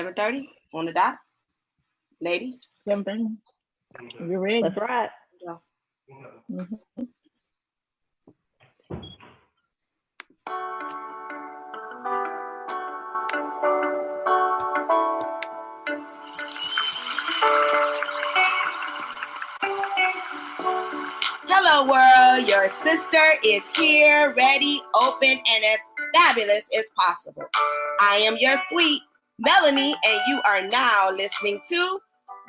7:30 on the dot, ladies. 7:30. You're ready. That's right. Go. Mhm. Hello, world. Your sister is here, ready, open, and as fabulous as possible. I am your sweet Melanie, and you are now listening to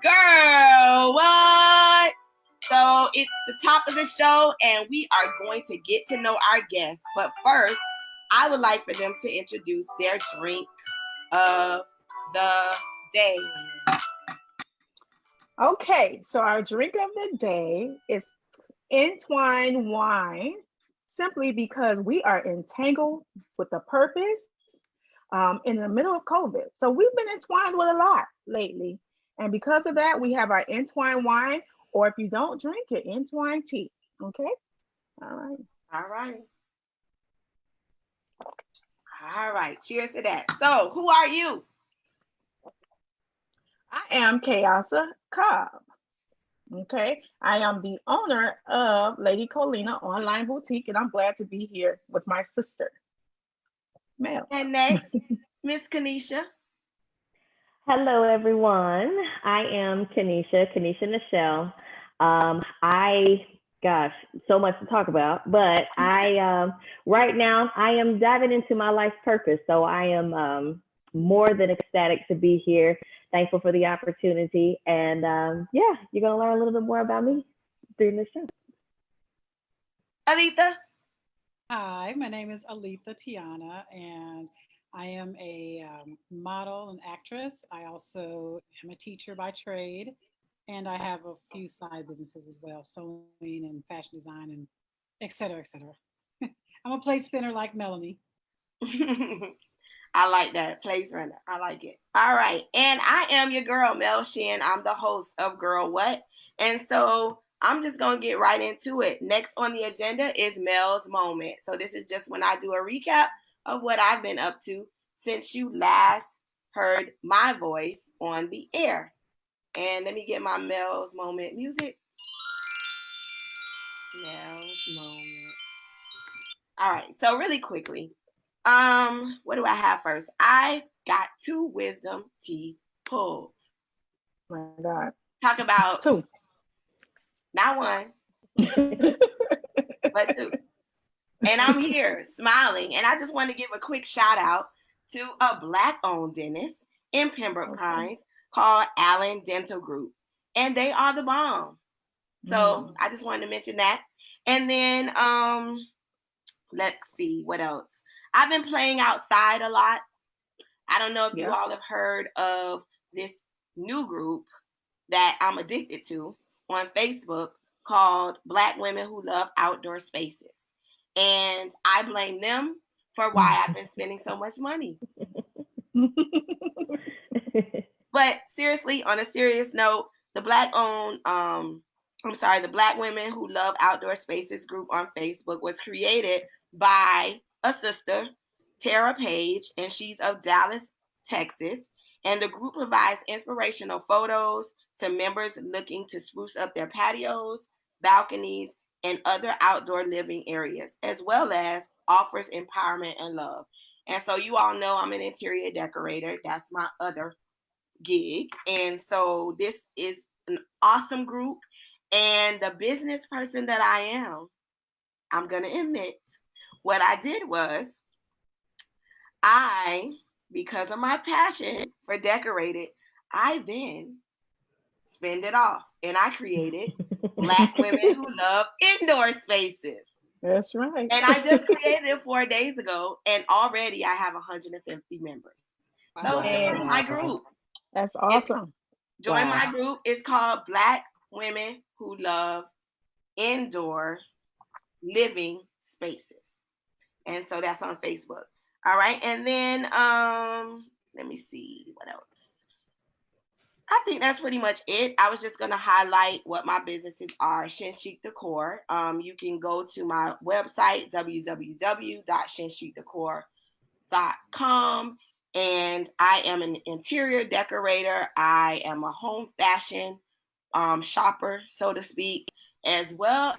Girl What? So it's the top of the show, and we are going to get to know our guests. But first, I would like for them to introduce their drink of the day. Okay, so our drink of the day is entwined wine, simply because we are entangled with a purpose in the middle of COVID. So we've been entwined with a lot lately. And because of that, we have our entwined wine, or if you don't drink it, entwined tea. Okay? All right. All right. All right. Cheers to that. So, who are you? I am Kayasa Cobb. Okay, I am the owner of Lady Colina Online Boutique, and I'm glad to be here with my sister, Mel. And next, Miss Kanisha. Hello, everyone. I am Kanisha Nichelle. Gosh, so much to talk about, but right now, I am diving into my life purpose. So I am more than ecstatic to be here. Thankful for the opportunity. And yeah, you're going to learn a little bit more about me during this show. Alita. Hi, my name is Aletha Tiana, and I am a model and actress. I also am a teacher by trade, and I have a few side businesses as well, sewing and fashion design, and et cetera, et cetera. I'm a plate spinner like Melanie. I like that. Place runner. I like it. All right. And I am your girl, Mel Shin. I'm the host of Girl What? And so I'm just going to get right into it. Next on the agenda is Mel's Moment. So this is just when I do a recap of what I've been up to since you last heard my voice on the air. And let me get my Mel's Moment music. Mel's Moment. All right. So really quickly, what do I have first? I got 2 wisdom teeth pulled. My God. Talk about 2. Not 1, but 2. And I'm here smiling. And I just want to give a quick shout out to a Black-owned dentist in Pembroke Pines called Allen Dental Group. And they are the bomb. So I just wanted to mention that. And then let's see, what else? I've been playing outside a lot. I don't know if you all have heard of this new group that I'm addicted to on Facebook called Black Women Who Love Outdoor Spaces. And I blame them for why I've been spending so much money. But seriously, on a serious note, the Black Women Who Love Outdoor Spaces group on Facebook was created by a sister, Tara Page, and she's of Dallas, Texas. And the group provides inspirational photos to members looking to spruce up their patios, balconies, and other outdoor living areas, as well as offers empowerment and love. And so you all know I'm an interior decorator. That's my other gig. And so this is an awesome group. And the business person that I am, I'm going to admit, what I did was because of my passion for decorating, I then spend it off. And I created Black Women Who Love Indoor Spaces. That's right. And I just created it 4 days ago, and already I have 150 members. So join my group. That's awesome. Join my group. It's called Black Women Who Love Indoor Living Spaces. And so that's on Facebook. All right. And then let me see what else. I think that's pretty much it. I was just going to highlight what my businesses are. Shin Chic Decor. You can go to my website, www.shinchicdecor.com, and I am an interior decorator. I am a home fashion shopper, so to speak, as well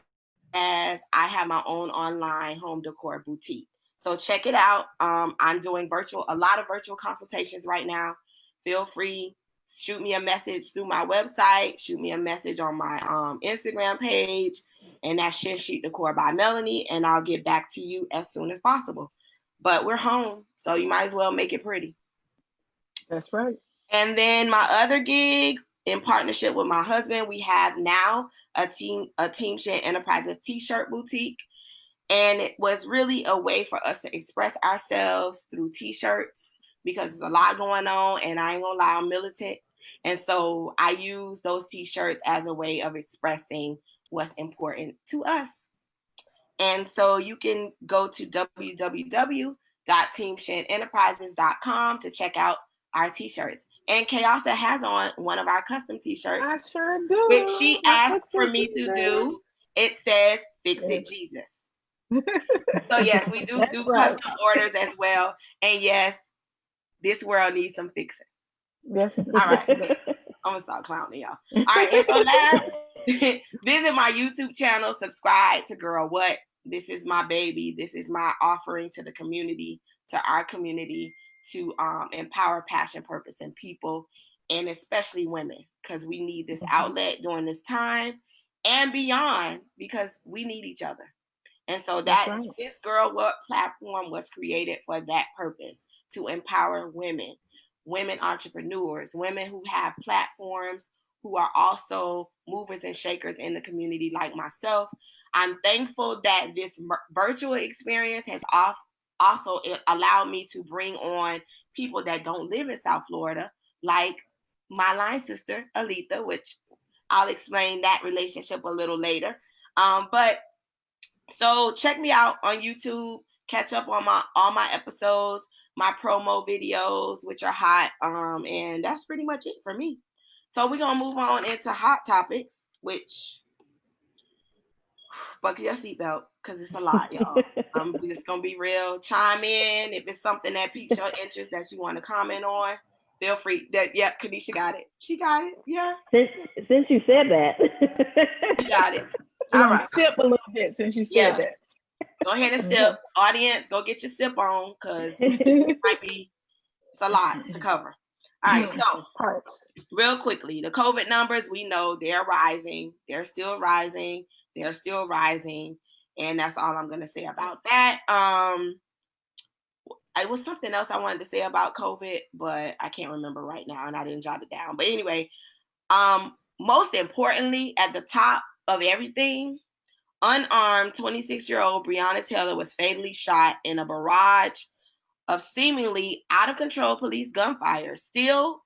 as I have my own online home decor boutique. So check it out. I'm doing a lot of virtual consultations right now. Feel free, shoot me a message through my website, shoot me a message on my Instagram page, and that's Shift Sheet Decor by Melanie, and I'll get back to you as soon as possible. But we're home, so you might as well make it pretty. That's right. And then my other gig, in partnership with my husband, we have now a Team Shed Enterprises t-shirt boutique. And it was really a way for us to express ourselves through t-shirts because there's a lot going on, and I ain't gonna lie, I'm militant. And so I use those t-shirts as a way of expressing what's important to us. And so you can go to www.teamshedenterprises.com to check out our t-shirts. And Chaosa has on one of our custom t-shirts, I sure do. which she My asked Fix for It me to Jesus. do. It says Fix Yes. It Jesus. So yes, we do That's do right. custom orders as well. And yes, this world needs some fixing. Yes. All right. I'm gonna stop clowning y'all. All right, and so last, visit my YouTube channel, subscribe to Girl What. This is my baby. This is my offering to the community, to our community, to empower passion, purpose, and people, and especially women, because we need this outlet during this time and beyond, because we need each other. And so this Girl What platform was created for that purpose, to empower women, women entrepreneurs, women who have platforms, who are also movers and shakers in the community like myself. I'm thankful that this virtual experience has also allowed me to bring on people that don't live in South Florida, like my line sister, Aletha, which I'll explain that relationship a little later. But so check me out on YouTube. Catch up on all my episodes, my promo videos, which are hot. And that's pretty much it for me. So we're gonna move on into hot topics, which buckle your seatbelt because it's a lot, y'all. I'm just gonna be real. Chime in if it's something that piques your interest that you want to comment on. Feel free. Kanisha got it. She got it. Yeah. Since you said that, you got it. All right. Sip a little bit since you said that. Go ahead and sip. Audience, go get your sip on because it's a lot to cover. All right, so real quickly, the COVID numbers, we know they're rising. They're still rising. They're still rising. And that's all I'm going to say about that. It was something else I wanted to say about COVID, but I can't remember right now, and I didn't jot it down. But anyway, most importantly, at the top of everything, unarmed 26-year-old Breonna Taylor was fatally shot in a barrage of seemingly out-of-control police gunfire. Still,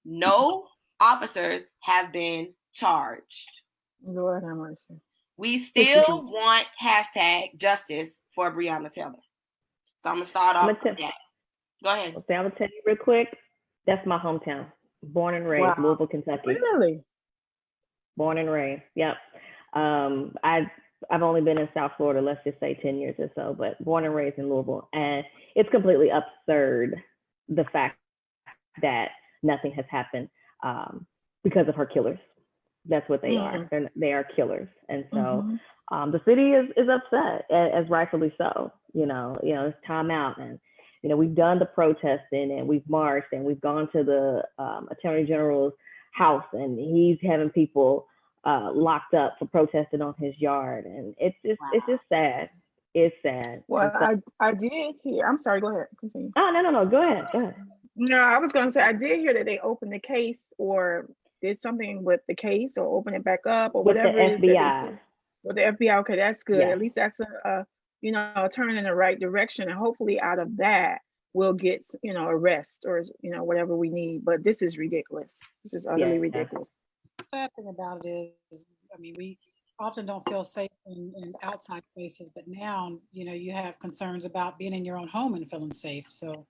no officers have been charged. Lord have mercy. We still want #justice for Breonna Taylor. So I'm going to start off with that. Go ahead. Okay, I'm going to tell you real quick. That's my hometown. Born and raised, Louisville, Kentucky. Really? Born and raised, yep. I've only been in South Florida, let's just say 10 years or so, but born and raised in Louisville. And it's completely absurd, the fact that nothing has happened because of her killers. That's what they are. They are killers. And so the city is upset, as rightfully so. You know, it's time out. And, we've done the protesting and we've marched and we've gone to the Attorney General's house, and he's having people locked up for protesting on his yard. And it's just sad. It's sad. Well, so, I did hear, I'm sorry, go ahead. Continue. Oh, no, go ahead. No, I was going to say, I did hear that they opened the case or did something with the case or open it back up or with whatever. The FBI. With the FBI. Okay, that's good. Yeah. At least that's a turn in the right direction. And hopefully out of that, we'll get, arrest or, whatever we need. But this is ridiculous. This is utterly ridiculous. The sad thing about it is, we often don't feel safe in outside places, but now, you have concerns about being in your own home and feeling safe. So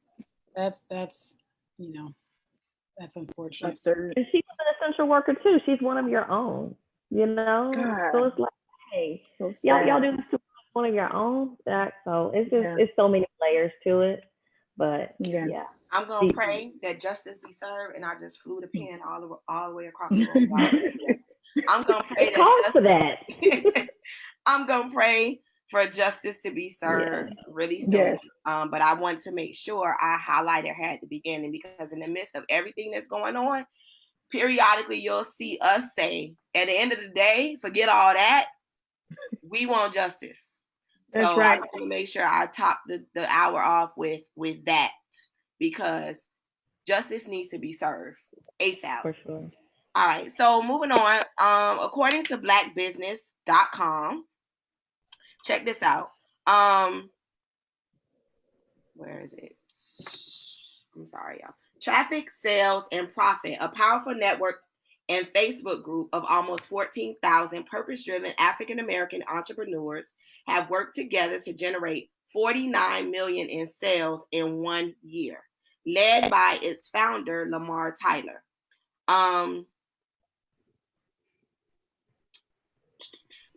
that's unfortunate. Absurd. And she's an essential worker too. She's one of your own, God. So it's like, hey, so y'all do this to one of your own. So it's just it's so many layers to it. But yeah. I'm gonna pray that justice be served, and I just flew the pen all the way across the room. While I was there. I'm gonna pray It calls for that. that I'm gonna pray for justice to be Yeah. served really soon. Yes. But I want to make sure I highlighted her at the beginning, because in the midst of everything that's going on, periodically you'll see us say, at the end of the day, forget all that. We want justice. That's So I right. want to make sure I top the hour off with that, because justice needs to be served ASAP. For sure. All right. So moving on. According to blackbusiness.com, check this out. Where is it? I'm sorry, y'all. Traffic, Sales, and Profit, a powerful network and Facebook group of almost 14,000 purpose-driven African-American entrepreneurs, have worked together to generate 49 million in sales in 1 year, led by its founder, Lamar Tyler. Let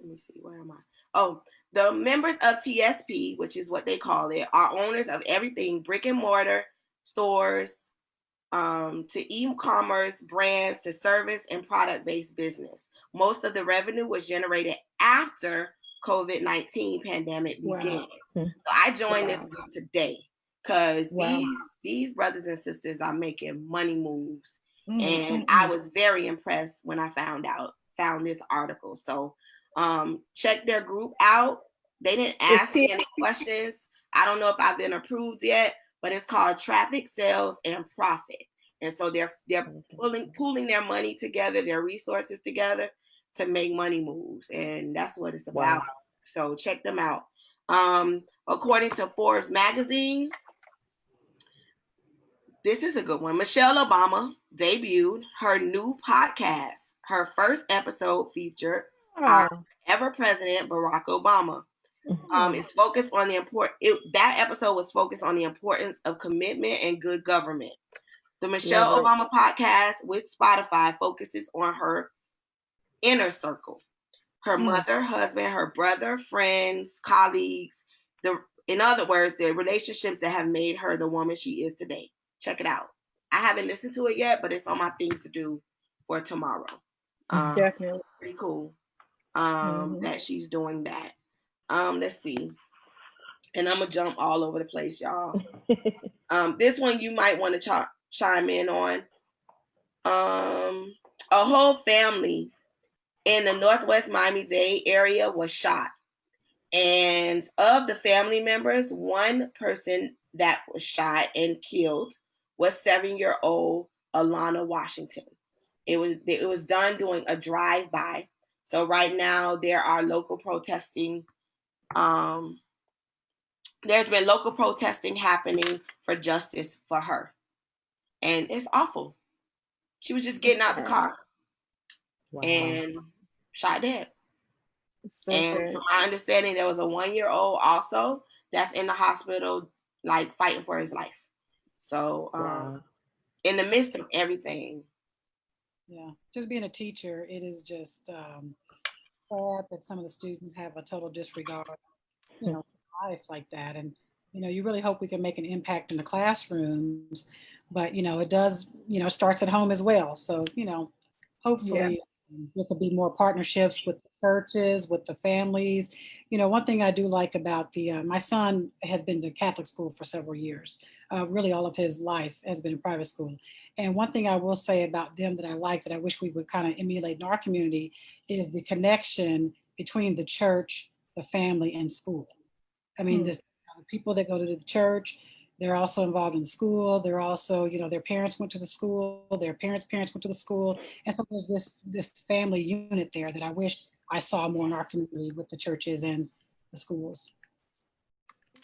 me see, where am I? Oh, the members of TSP, which is what they call it, are owners of everything brick and mortar stores, to e-commerce brands, to service and product-based business. Most of the revenue was generated after COVID-19 pandemic began. Wow. So I joined this Wow. group today because Wow. these brothers and sisters are making money moves. And Mm. I was very impressed when I found this article. So check their group out. They didn't It's ask me any questions. I don't know if I've been approved yet, but it's called Traffic, Sales, and Profit. And so they're pooling their money together, their resources together to make money moves. And that's what it's about. Wow. So check them out. According to Forbes magazine, this is a good one. Michelle Obama debuted her new podcast. Her first episode featured our ever President Barack Obama. It's focused on that episode was focused on the importance of commitment and good government. The Michelle Obama podcast with Spotify focuses on her inner circle, her mother, husband, her brother, friends, colleagues. In other words, the relationships that have made her the woman she is today. Check it out. I haven't listened to it yet, but it's on my things to do for tomorrow. Definitely. Pretty cool that she's doing that. Let's see. And I'm going to jump all over the place, y'all. This one you might want to chime in on. A whole family in the Northwest Miami-Dade area was shot. And of the family members, one person that was shot and killed was 7-year-old Alana Washington. It was done doing a drive-by. So right now there are local protesting. There's been local protesting happening for justice for her. And it's awful. She was just getting out the car and shot dead. So and sad. from my understanding, there was a 1-year-old also that's in the hospital, like fighting for his life. So in the midst of everything. Yeah, just being a teacher, it is just sad that some of the students have a total disregard, life like that. And, you really hope we can make an impact in the classrooms, but, it does, starts at home as well. So, hopefully there could be more partnerships with the churches, with the families. One thing I do like about my son has been to Catholic school for several years. Really all of his life has been in private school. And one thing I will say about them that I like, that I wish we would kind of emulate in our community, is the connection between the church, the family, and school. I mean, the people that go to the church, they're also involved in school. They're also, their parents went to the school, their parents' parents went to the school. And so there's this family unit there that I wish I saw more in our community with the churches and the schools.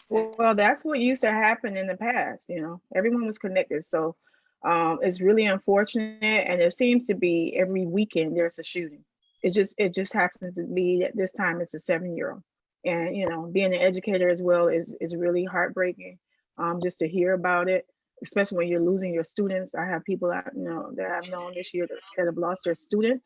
Well, that's what used to happen in the past. Everyone was connected. So it's really unfortunate. And it seems to be every weekend there's a shooting. It just happens to be that this time it's a 7-year-old. And, being an educator as well is really heartbreaking. Just to hear about it, especially when you're losing your students. I have people that I've known this year that have lost their students.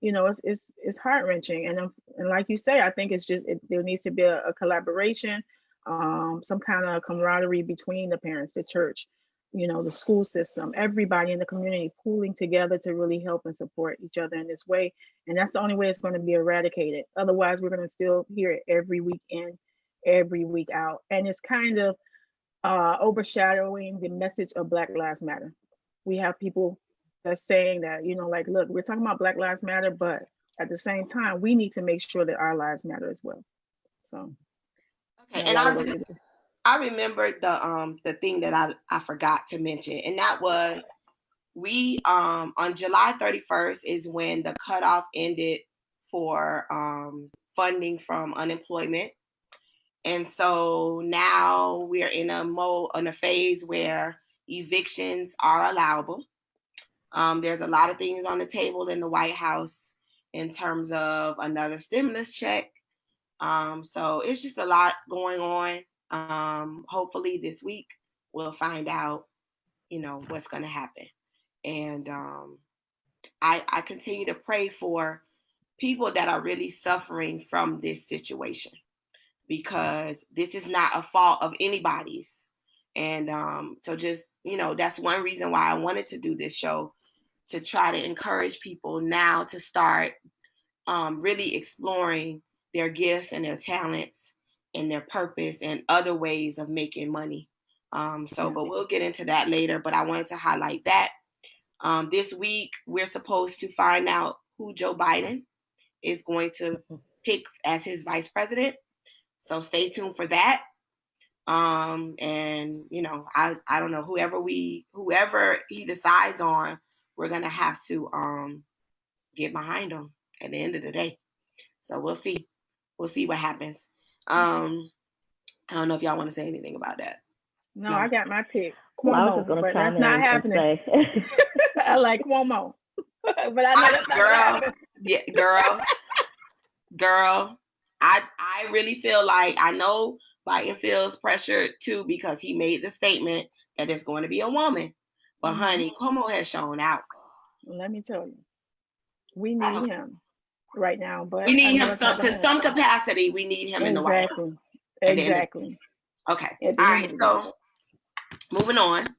It's heart wrenching, and like you say, I think it's just there needs to be a collaboration some kind of camaraderie between the parents, the church, the school system, everybody in the community pooling together to really help and support each other in this way. And that's the only way it's going to be eradicated. Otherwise, we're going to still hear it every week in, every week out. And it's kind of overshadowing the message of Black Lives Matter. We have people that's saying that, like, look, we're talking about Black Lives Matter, but at the same time, we need to make sure that our lives matter as well. So, okay, and I remember the thing that I forgot to mention, and that was we on July 31st is when the cutoff ended for funding from unemployment. And so now we're in a phase where evictions are allowable. There's a lot of things on the table in the White House in terms of another stimulus check. So it's just a lot going on. Hopefully this week we'll find out, what's going to happen. And I continue to pray for people that are really suffering from this situation, because this is not a fault of anybody's. And so just, that's one reason why I wanted to do this show, to try to encourage people now to start really exploring their gifts and their talents and their purpose and other ways of making money. But we'll get into that later. But I wanted to highlight that. This week, we're supposed to find out who Joe Biden is going to pick as his vice president. So stay tuned for that. And I don't know, whoever he decides on, we're gonna have to get behind him at the end of the day. So we'll see what happens. I don't know if y'all want to say anything about that. No, I got my pick. Cuomo, well, I was just gonna but that's not happening. I like Cuomo, but I know that's not happening. Yeah, girl. I really feel like, I know Biden feels pressured too, because he made the statement that it's going to be a woman. But honey, Cuomo has shown out. Let me tell you, we need him right now. But we need him to some capacity. We need him in the White House. Exactly. Okay. All right. So moving on,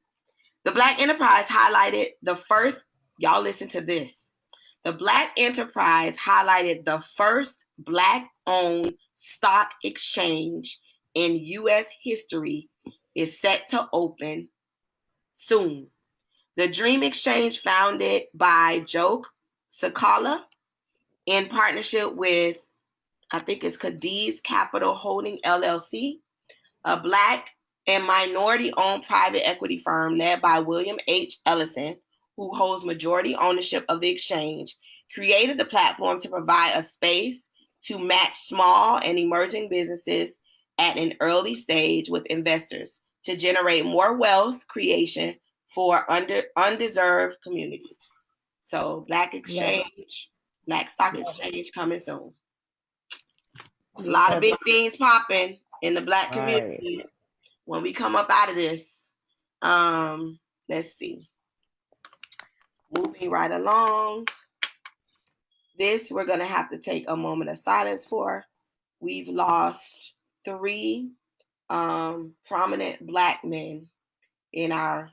the Black Enterprise highlighted the first. Y'all listen to this. The Black Enterprise highlighted the first Black-owned stock exchange in U.S. history is set to open soon. The Dream Exchange, founded by Joe Sakala in partnership with, I think it's Cadiz Capital Holding LLC, a Black and minority-owned private equity firm led by William H. Ellison, who holds majority ownership of the exchange, created the platform to provide a space to match small and emerging businesses at an early stage with investors to generate more wealth creation for undeserved communities. So Black Stock Exchange coming soon. There's a lot of big things popping in the Black community. Right. When we come up out of this, let's see. Moving right along. This we're going to have to take a moment of silence for. We've lost 3 prominent Black men in our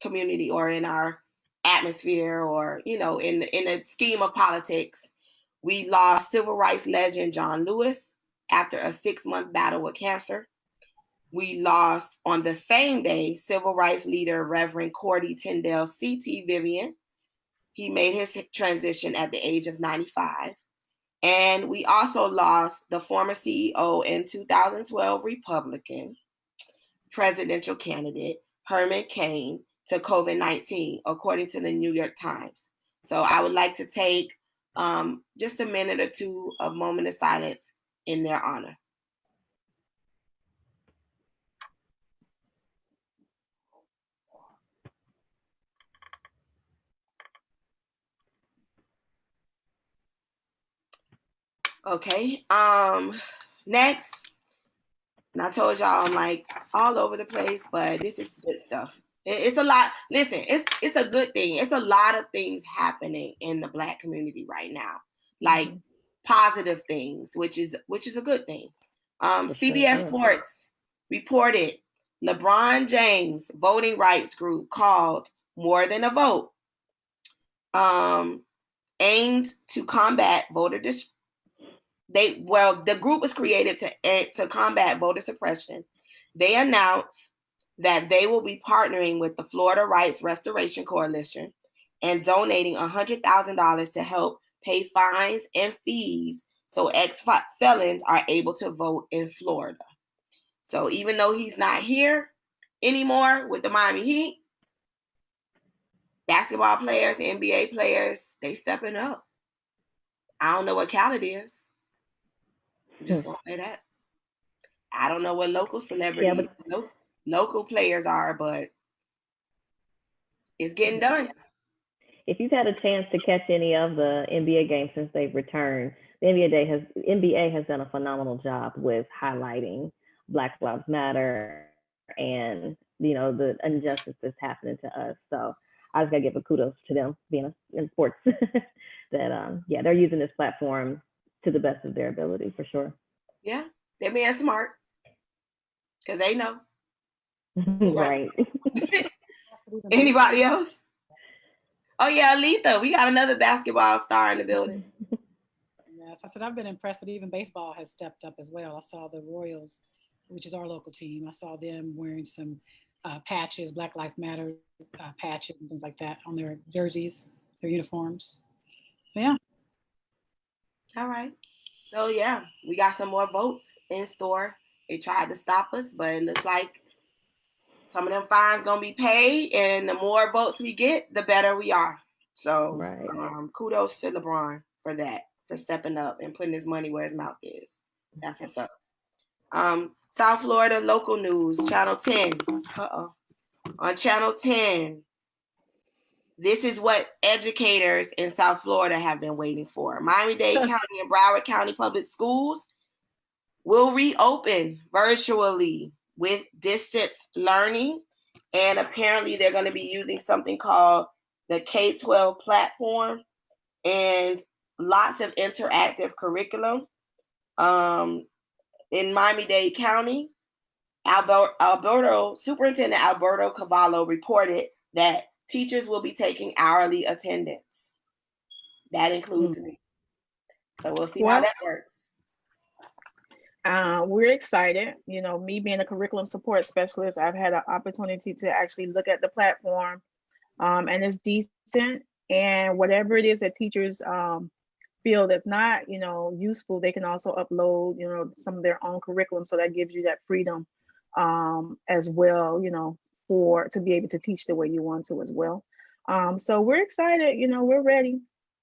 community, or in our atmosphere, or, in the scheme of politics. We lost civil rights legend John Lewis after a 6-month battle with cancer. We lost, on the same day, civil rights leader Reverend Cordy Tyndale C.T. Vivian. He made his transition at the age of 95. And we also lost the former CEO and 2012 Republican presidential candidate Herman Cain to COVID-19, according to the New York Times. So I would like to take just a minute or two of moment of silence in their honor. Okay. Next. And I told y'all I'm like all over the place, but this is good stuff. It's a lot. Listen, it's a good thing. It's a lot of things happening in the Black community right now, like positive things, which is a good thing. CBS Sure. Sports reported LeBron James voting rights group called More Than a Vote aimed to combat voter the group was created to combat voter suppression. They announced that they will be partnering with the Florida Rights Restoration Coalition and donating $100,000 to help pay fines and fees so ex-felons are able to vote in Florida. So even though he's not here anymore with the Miami Heat, basketball players, NBA players, they stepping up. I don't know what Khaled is. I'm just gonna say that. I don't know what local celebrities, local players are, but it's getting done. If you've had a chance to catch any of the NBA games since they've returned, the NBA has done a phenomenal job with highlighting Black Lives Matter and the injustice that's happening to us. So I just gotta give a kudos to them being in sports. That they're using this platform to the best of their ability for sure. Yeah, they're being smart because they know. Right. Anybody else? Oh yeah, Aletha, we got another basketball star in the building. Yes, I said I've been impressed that even baseball has stepped up as well. I saw the Royals, which is our local team. I saw them wearing some patches, Black Lives Matter patches and things like that on their jerseys, their uniforms. So yeah. All right. So yeah, we got some more votes in store. They tried to stop us, but it looks like some of them fines gonna be paid, and the more votes we get, the better we are. So right. Kudos to LeBron for that, for stepping up and putting his money where his mouth is. That's what's up. South Florida local news, Channel 10. On Channel 10, this is what educators in South Florida have been waiting for. Miami-Dade County and Broward County Public Schools will reopen virtually with distance learning. And apparently they're going to be using something called the K-12 platform and lots of interactive curriculum. In Miami-Dade County, Superintendent Alberto Cavallo reported that teachers will be taking hourly attendance. That includes me. So we'll see how that works. We're excited. Me being a curriculum support specialist, I've had an opportunity to actually look at the platform, and it's decent. And whatever it is that teachers feel that's not, useful, they can also upload, some of their own curriculum. So that gives you that freedom as well, to be able to teach the way you want to as well. So we're excited. We're ready.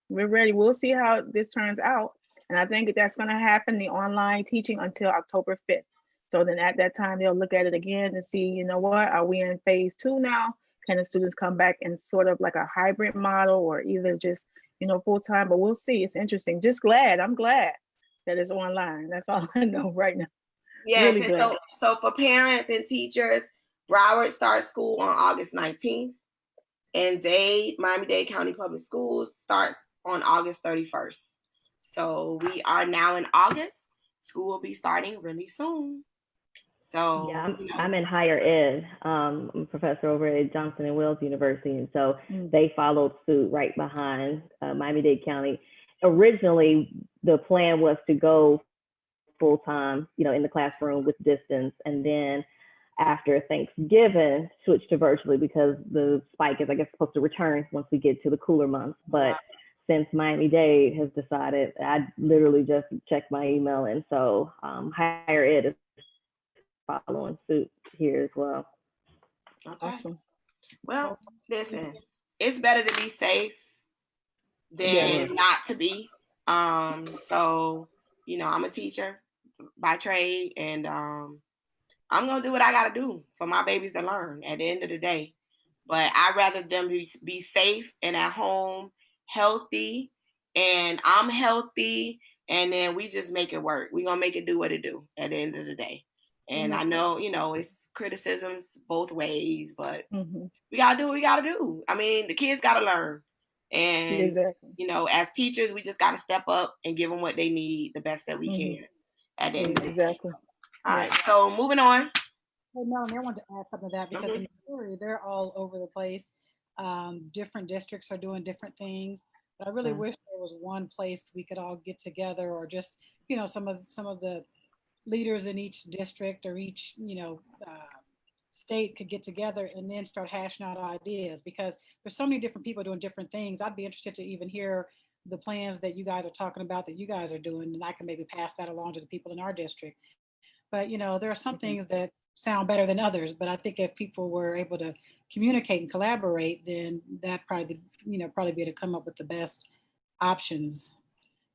We're ready. We'll see how this turns out. And I think that's going to happen, the online teaching, until October 5th. So then at that time, they'll look at it again and see, what, are we in phase 2 now? Can the students come back in sort of like a hybrid model, or either just, full time? But we'll see. It's interesting. I'm glad that it's online. That's all I know right now. Yes, really, and so for parents and teachers, Broward starts school on August 19th, and Miami-Dade County Public Schools starts on August 31st. So we are now in August. School will be starting really soon. So yeah, I'm in higher ed. I'm a professor over at Johnson and Wales University, and so they followed suit right behind Miami-Dade County. Originally, the plan was to go full time, in the classroom with distance, and then after Thanksgiving, switch to virtually because the spike is, I guess, supposed to return once we get to the cooler months. But since Miami-Dade has decided, I literally just checked my email, and so higher ed is following suit here as well. Okay. Awesome. Well, listen, it's better to be safe than not to be. So, I'm a teacher by trade, and I'm gonna do what I gotta do for my babies to learn at the end of the day. But I'd rather them be safe and at home, healthy, and I'm healthy, and then we just make it work. We're gonna make it do what it do at the end of the day. And I know, it's criticisms both ways, but we gotta do what we gotta do. I mean, the kids gotta learn. And, as teachers, we just gotta step up and give them what they need the best that we can. at the end of the day. Exactly. All right, so moving on. Well, Melanie, I wanted to add something to that because in Missouri, they're all over the place. Different districts are doing different things, but I really wish there was one place we could all get together, or just some of the leaders in each district or each state could get together and then start hashing out ideas, because there's so many different people doing different things. I'd be interested to even hear the plans that you guys are talking about that you guys are doing, and I can maybe pass that along to the people in our district. But there are some things that sound better than others. But I think if people were able to communicate and collaborate, then that probably be able to come up with the best options.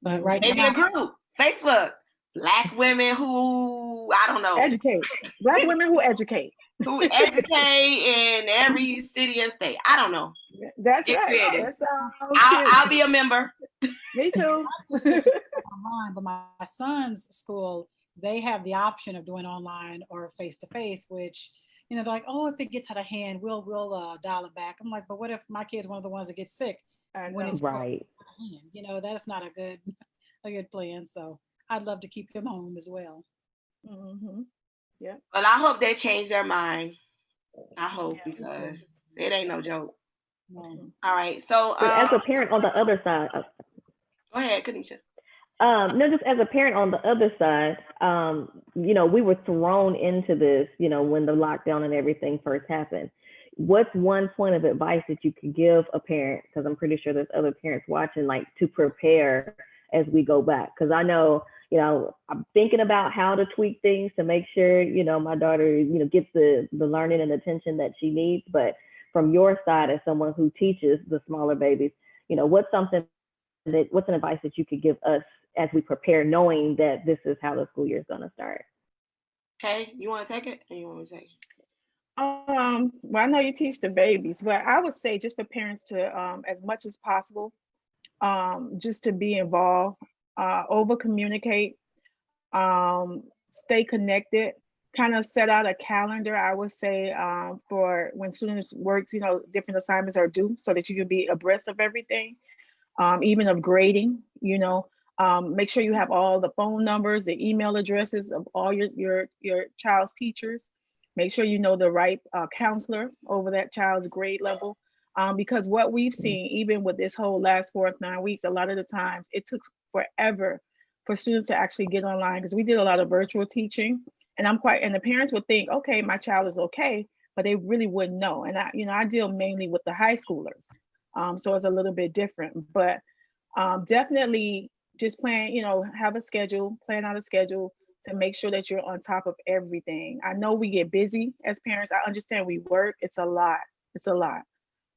But right Maybe now, a group, Facebook, Black women who I don't know, educate. Black women who educate. Who educate in every city and state. I don't know. That's Get right. creative. That sounds I'll be a member. Me too. online, but my son's school, they have the option of doing online or face to face, which they're like, oh, if it gets out of hand, we'll dial it back. I'm like, but what if my kid's one of the ones that gets sick when it's right? out of hand? That's not a good plan. So I'd love to keep him home as well. Mm-hmm. Yeah. Well, I hope they change their mind. I hope, because it ain't no joke. No. All right. So as a parent on the other side, go ahead, Kanisha. No, just as a parent on the other side, we were thrown into this, when the lockdown and everything first happened. What's one point of advice that you could give a parent? Because I'm pretty sure there's other parents watching, like, to prepare as we go back. Because I know, I'm thinking about how to tweak things to make sure, my daughter, gets the learning and attention that she needs. But from your side, as someone who teaches the smaller babies, what's an advice that you could give us as we prepare, knowing that this is how the school year is going to start? Okay, you want to take it, or you want me to take it? Well, I know you teach the babies, but I would say just for parents to, as much as possible, just to be involved, over communicate, stay connected, kind of set out a calendar, I would say, for when students work, different assignments are due, so that you can be abreast of everything, even of grading, make sure you have all the phone numbers, the email addresses of all your child's teachers. Make sure you know the right counselor over that child's grade level. Because what we've seen, even with this whole last 4 or 9 weeks, a lot of the times it took forever for students to actually get online, because we did a lot of virtual teaching. And the parents would think, okay, my child is okay, but they really wouldn't know. And I deal mainly with the high schoolers. So it's a little bit different, but definitely just plan out a schedule to make sure that you're on top of everything. I know we get busy as parents. I understand we work. It's a lot,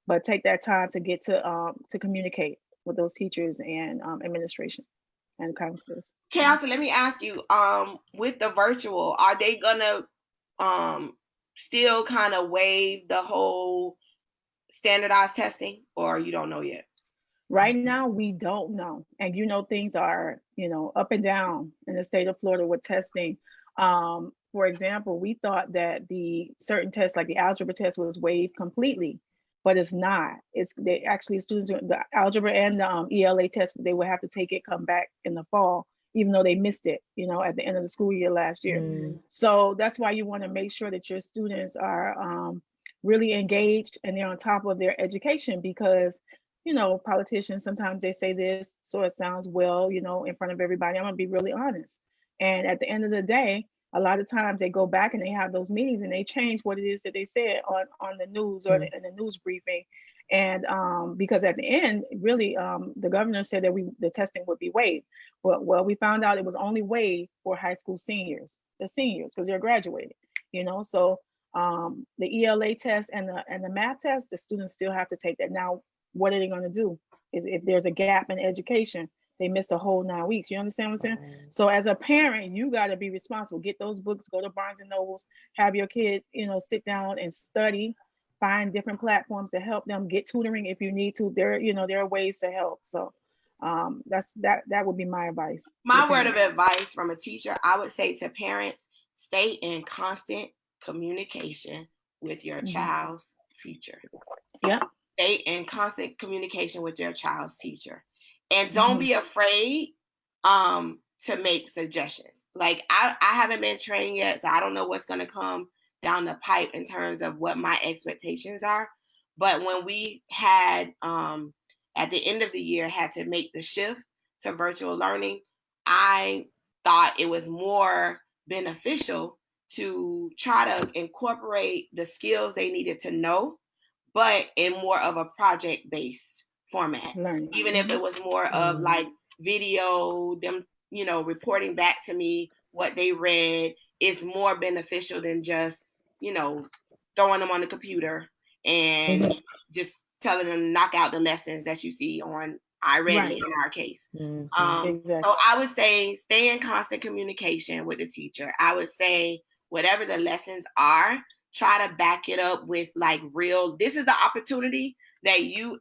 but take that time to get to communicate with those teachers and administration and counselors. Kelsey, let me ask you, with the virtual, are they gonna still kind of waive the whole standardized testing, or you don't know yet? Right now, we don't know. And things are, up and down in the state of Florida with testing. For example, we thought that the certain tests, like the algebra test, was waived completely, but it's not. They actually, students doing the algebra and the ELA test, they will have to take it, come back in the fall, even though they missed it, at the end of the school year last year. So that's why you want to make sure that your students are really engaged and they're on top of their education, because politicians, sometimes they say this so it sounds well, in front of everybody. I'm gonna be really honest. And at the end of the day, a lot of times they go back and they have those meetings and they change what it is that they said on the news or in the news briefing. And because at the end, really, the governor said that the testing would be waived. Well, we found out it was only waived for high school seniors, because they're graduating. So the ELA test and the math test, the students still have to take that. Now, what are they going to do if there's a gap in education? They missed a whole 9 weeks. You understand what I'm saying? So as a parent, you got to be responsible. Get those books, go to Barnes and Nobles, have your kids, sit down and study, find different platforms to help them, get tutoring if you need to. There are ways to help. So that would be my advice. My word of advice from a teacher, I would say to parents, stay in constant communication with your child's teacher. Yeah. Stay in constant communication with your child's teacher. And don't be afraid to make suggestions. Like I haven't been trained yet, so I don't know what's going to come down the pipe in terms of what my expectations are. But when we had at the end of the year had to make the shift to virtual learning, I thought it was more beneficial to try to incorporate the skills they needed to know, but in more of a project based format. Learning. Even if it was more of like video, them, reporting back to me what they read, is more beneficial than just, throwing them on the computer and just telling them to knock out the lessons that you see on iReady in our case. Exactly. So I would say stay in constant communication with the teacher. I would say whatever the lessons are, try to back it up with like real, this is the opportunity that you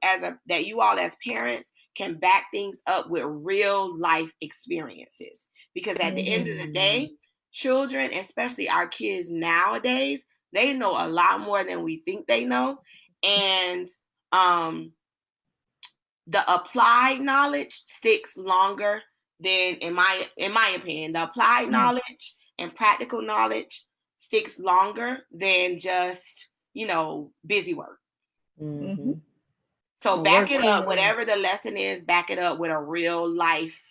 all as parents can back things up with real life experiences. Because at the end of the day, children, especially our kids nowadays, they know a lot more than we think they know. And the applied knowledge sticks longer than, in my opinion, the applied knowledge and practical knowledge sticks longer than just, busy work. So back it up, whatever the lesson is, back it up with a real life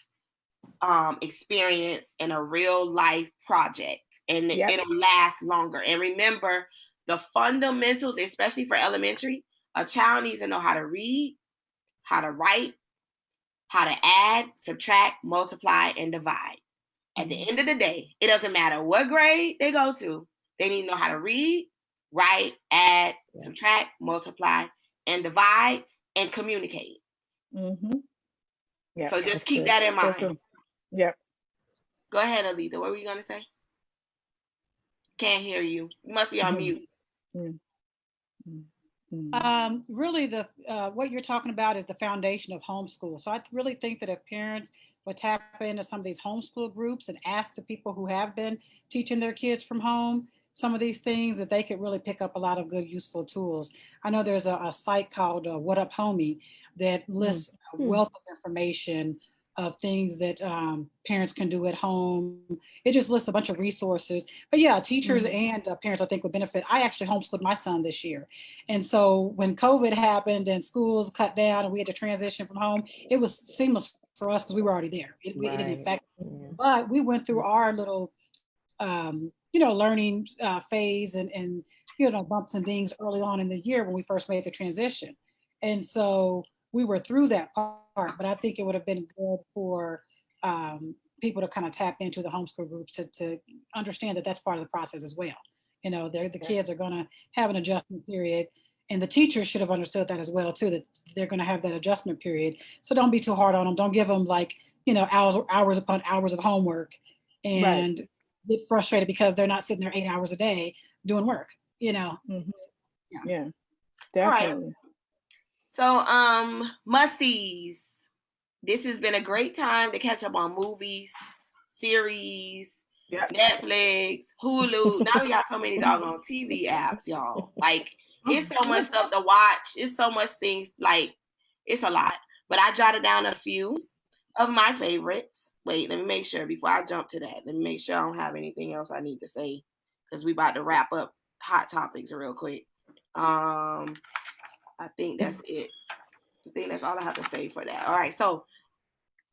experience and a real life project, and it'll last longer. And remember, the fundamentals, especially for elementary, a child needs to know how to read, how to write, how to add, subtract, multiply, and divide. At the end of the day, it doesn't matter what grade they go to, they need to know how to read, write, add, subtract, multiply, and divide, and communicate. So just keep that in mind. Go ahead, Alita. What were you going to say? Can't hear you. You must be on mute. Really, what you're talking about is the foundation of homeschool. So I really think that if parents would tap into some of these homeschool groups and ask the people who have been teaching their kids from home some of these things, that they could really pick up a lot of good, useful tools. I know there's a site called What Up Homie that lists a wealth of information of things that parents can do at home. It just lists a bunch of resources. But yeah, teachers and parents, I think, would benefit. I actually homeschooled my son this year. And so when COVID happened and schools cut down and we had to transition from home, it was seamless for us because we were already there. It didn't affect me. But we went through our little, learning phase and bumps and dings early on in the year when we first made the transition. And so we were through that part, but I think it would have been good for people to kind of tap into the homeschool groups to understand that that's part of the process as well. The kids are going to have an adjustment period, and the teachers should have understood that as well too, that they're going to have that adjustment period. So don't be too hard on them. Don't give them hours upon hours of homework and get frustrated because they're not sitting there 8 hours a day doing work. Yeah, definitely. All right. So, must-sees. This has been a great time to catch up on movies, series, Netflix, Hulu. Now we got so many doggone TV apps, y'all. Like, it's so much stuff to watch. It's so much things. Like, it's a lot. But I jotted down a few of my favorites. Wait, let me make sure before I jump to that. Let me make sure I don't have anything else I need to say because we about to wrap up hot topics real quick. I think that's it. I think that's all I have to say for that. All right, so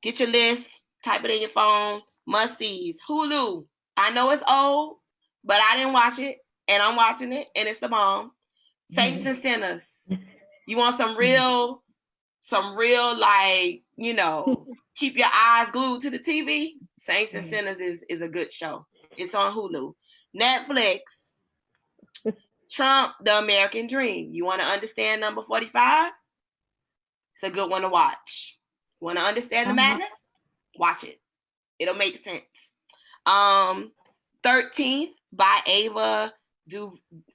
get your list, type it in your phone. Must-sees. Hulu. I know it's old, but I didn't watch it, and I'm watching it, and it's the bomb. Saints and Sinners. You want some real, like, keep your eyes glued to the TV? Saints and Sinners is a good show. It's on Hulu. Netflix. Trump, The American Dream. You want to understand number 45? It's a good one to watch. Want to understand the madness? Watch it. It'll make sense. 13th by Ava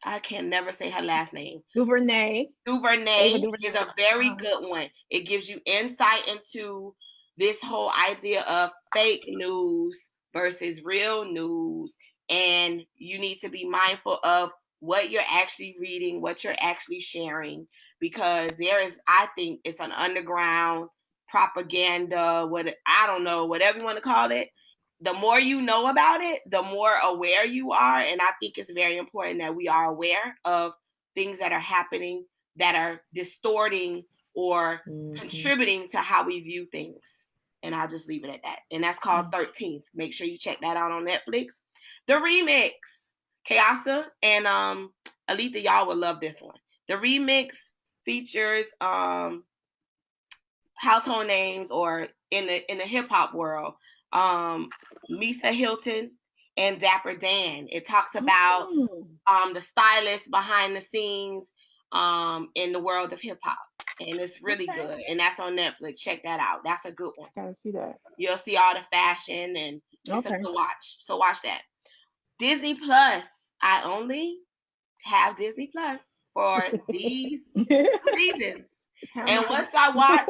I can never say her last name. DuVernay is a very good one. It gives you insight into this whole idea of fake news versus real news. And you need to be mindful of what you're actually reading, what you're actually sharing, because I think it's an underground propaganda, I don't know, whatever you want to call it. the more you know about it, the more aware you are. And I think it's very important that we are aware of things that are happening that are distorting or contributing to how we view things. And I'll just leave it at that. And that's called 13th. Make sure you check that out on Netflix. The remix, Kayasa and Alita, y'all will love this one. The remix features household names, or in the hip hop world, Misa Hilton and Dapper Dan. It talks about the stylist behind the scenes in the world of hip hop. And it's really good. And that's on Netflix. Check that out. That's a good one. I see that. You'll see all the fashion, and it's a good watch. So watch that. Disney Plus. I only have Disney Plus for these reasons. And once I watch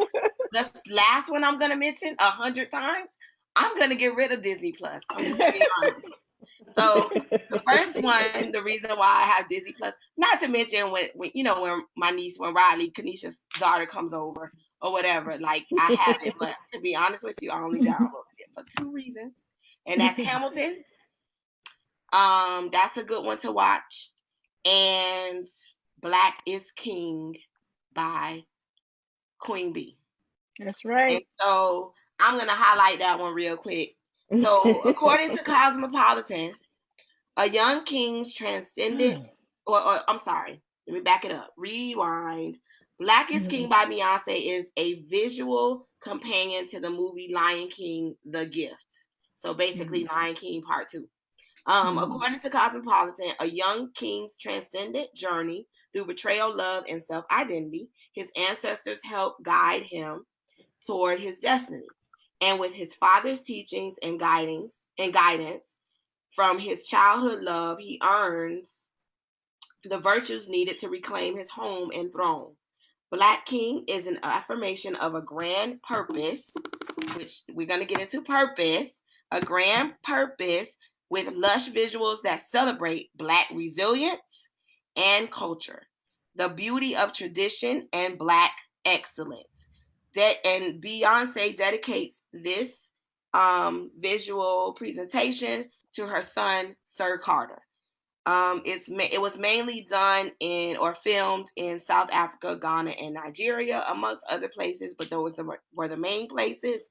the last one I'm going to mention 100 times, I'm going to get rid of Disney Plus. I'm just being honest. So the first one, the reason why I have Disney Plus, not to mention when my niece, when Riley, Kanisha's daughter, comes over or whatever, like I have it. But to be honest with you, I only downloaded it for 2 reasons. And that's Hamilton. That's a good one to watch. And Black is King by Queen Bee. That's right. And so I'm going to highlight that one real quick. So according to Cosmopolitan, a young king's transcendent, or I'm sorry, let me back it up. Rewind. Black is King by Beyonce is a visual companion to the movie Lion King, The Gift. So basically Lion King Part 2. According to Cosmopolitan, a young king's transcendent journey through betrayal, love, and self-identity. His ancestors help guide him toward his destiny. And with his father's teachings and guidance from his childhood love, he earns the virtues needed to reclaim his home and throne. Black King is an affirmation of a grand purpose, which we're going to get into purpose, a grand purpose with lush visuals that celebrate Black resilience and culture, the beauty of tradition and Black excellence. And Beyonce dedicates this visual presentation to her son, Sir Carter. It was mainly done or filmed in South Africa, Ghana, and Nigeria, amongst other places, but those were the main places.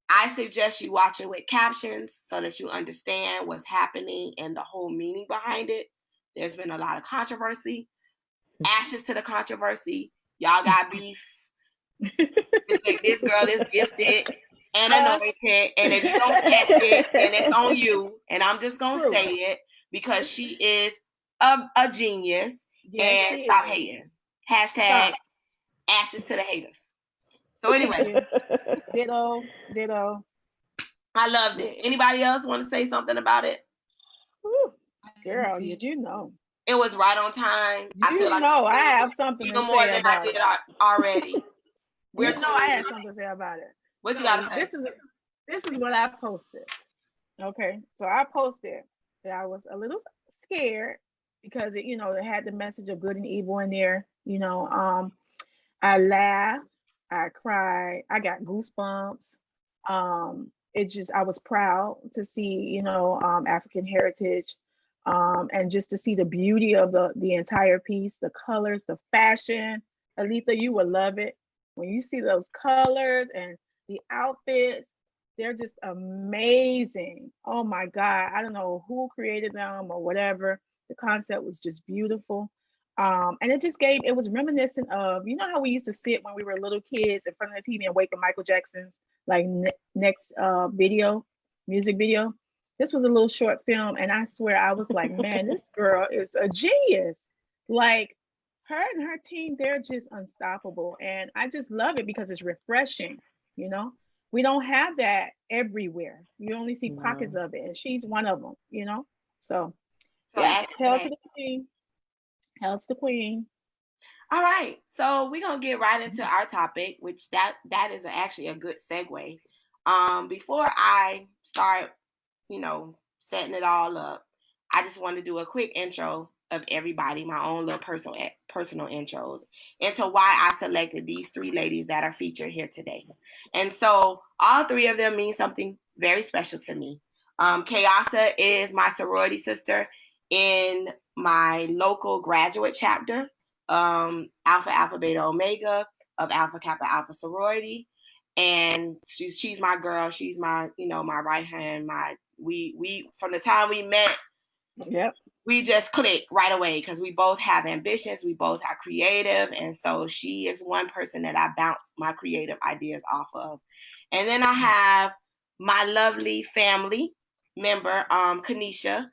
I suggest you watch it with captions so that you understand what's happening and the whole meaning behind it. There's been a lot of controversy. Ashes to the controversy. Y'all got beef. It's like, this girl is gifted and anointed, and if you don't catch it, then it's on you. And I'm just going to say it because she is a genius. Yes, and stop hating. Hashtag ashes to the haters. So anyway. Ditto. I loved it. Anybody else want to say something about it? Ooh, girl, you know. It was right on time. I feel like I have something even more than I did already. I have something to say about it. What you gotta say? This is what I posted. Okay, so I posted that I was a little scared because it had the message of good and evil in there. I laughed, I cried, I got goosebumps. I was proud to see African heritage, and just to see the beauty of the entire piece, the colors, the fashion. Alita, you will love it. When you see those colors and the outfits, they're just amazing. Oh my God. I don't know who created them or whatever. The concept was just beautiful. And it was reminiscent of, how we used to sit when we were little kids in front of the TV and wait for Michael Jackson's next music video. This was a little short film. And I swear I was like, man, this girl is a genius. Like, her and her team, they're just unstoppable. And I just love it because it's refreshing. We don't have that everywhere. You only see pockets of it. And she's one of them, So yeah, hail to the queen. Hail to the queen. All right. So we're going to get right into our topic, which that is actually a good segue. Before I start, setting it all up, I just want to do a quick intro of everybody, my own little personal intros, into why I selected these 3 ladies that are featured here today. And so all 3 of them mean something very special to me. Kayasa is my sorority sister in my local graduate chapter, Alpha Alpha Beta Omega of Alpha Kappa Alpha sorority, and she's my girl. She's my my right hand. We from the time we met, yep, we just click right away because we both have ambitions, we both are creative, and so she is one person that I bounce my creative ideas off of. And then I have my lovely family member, Kanisha.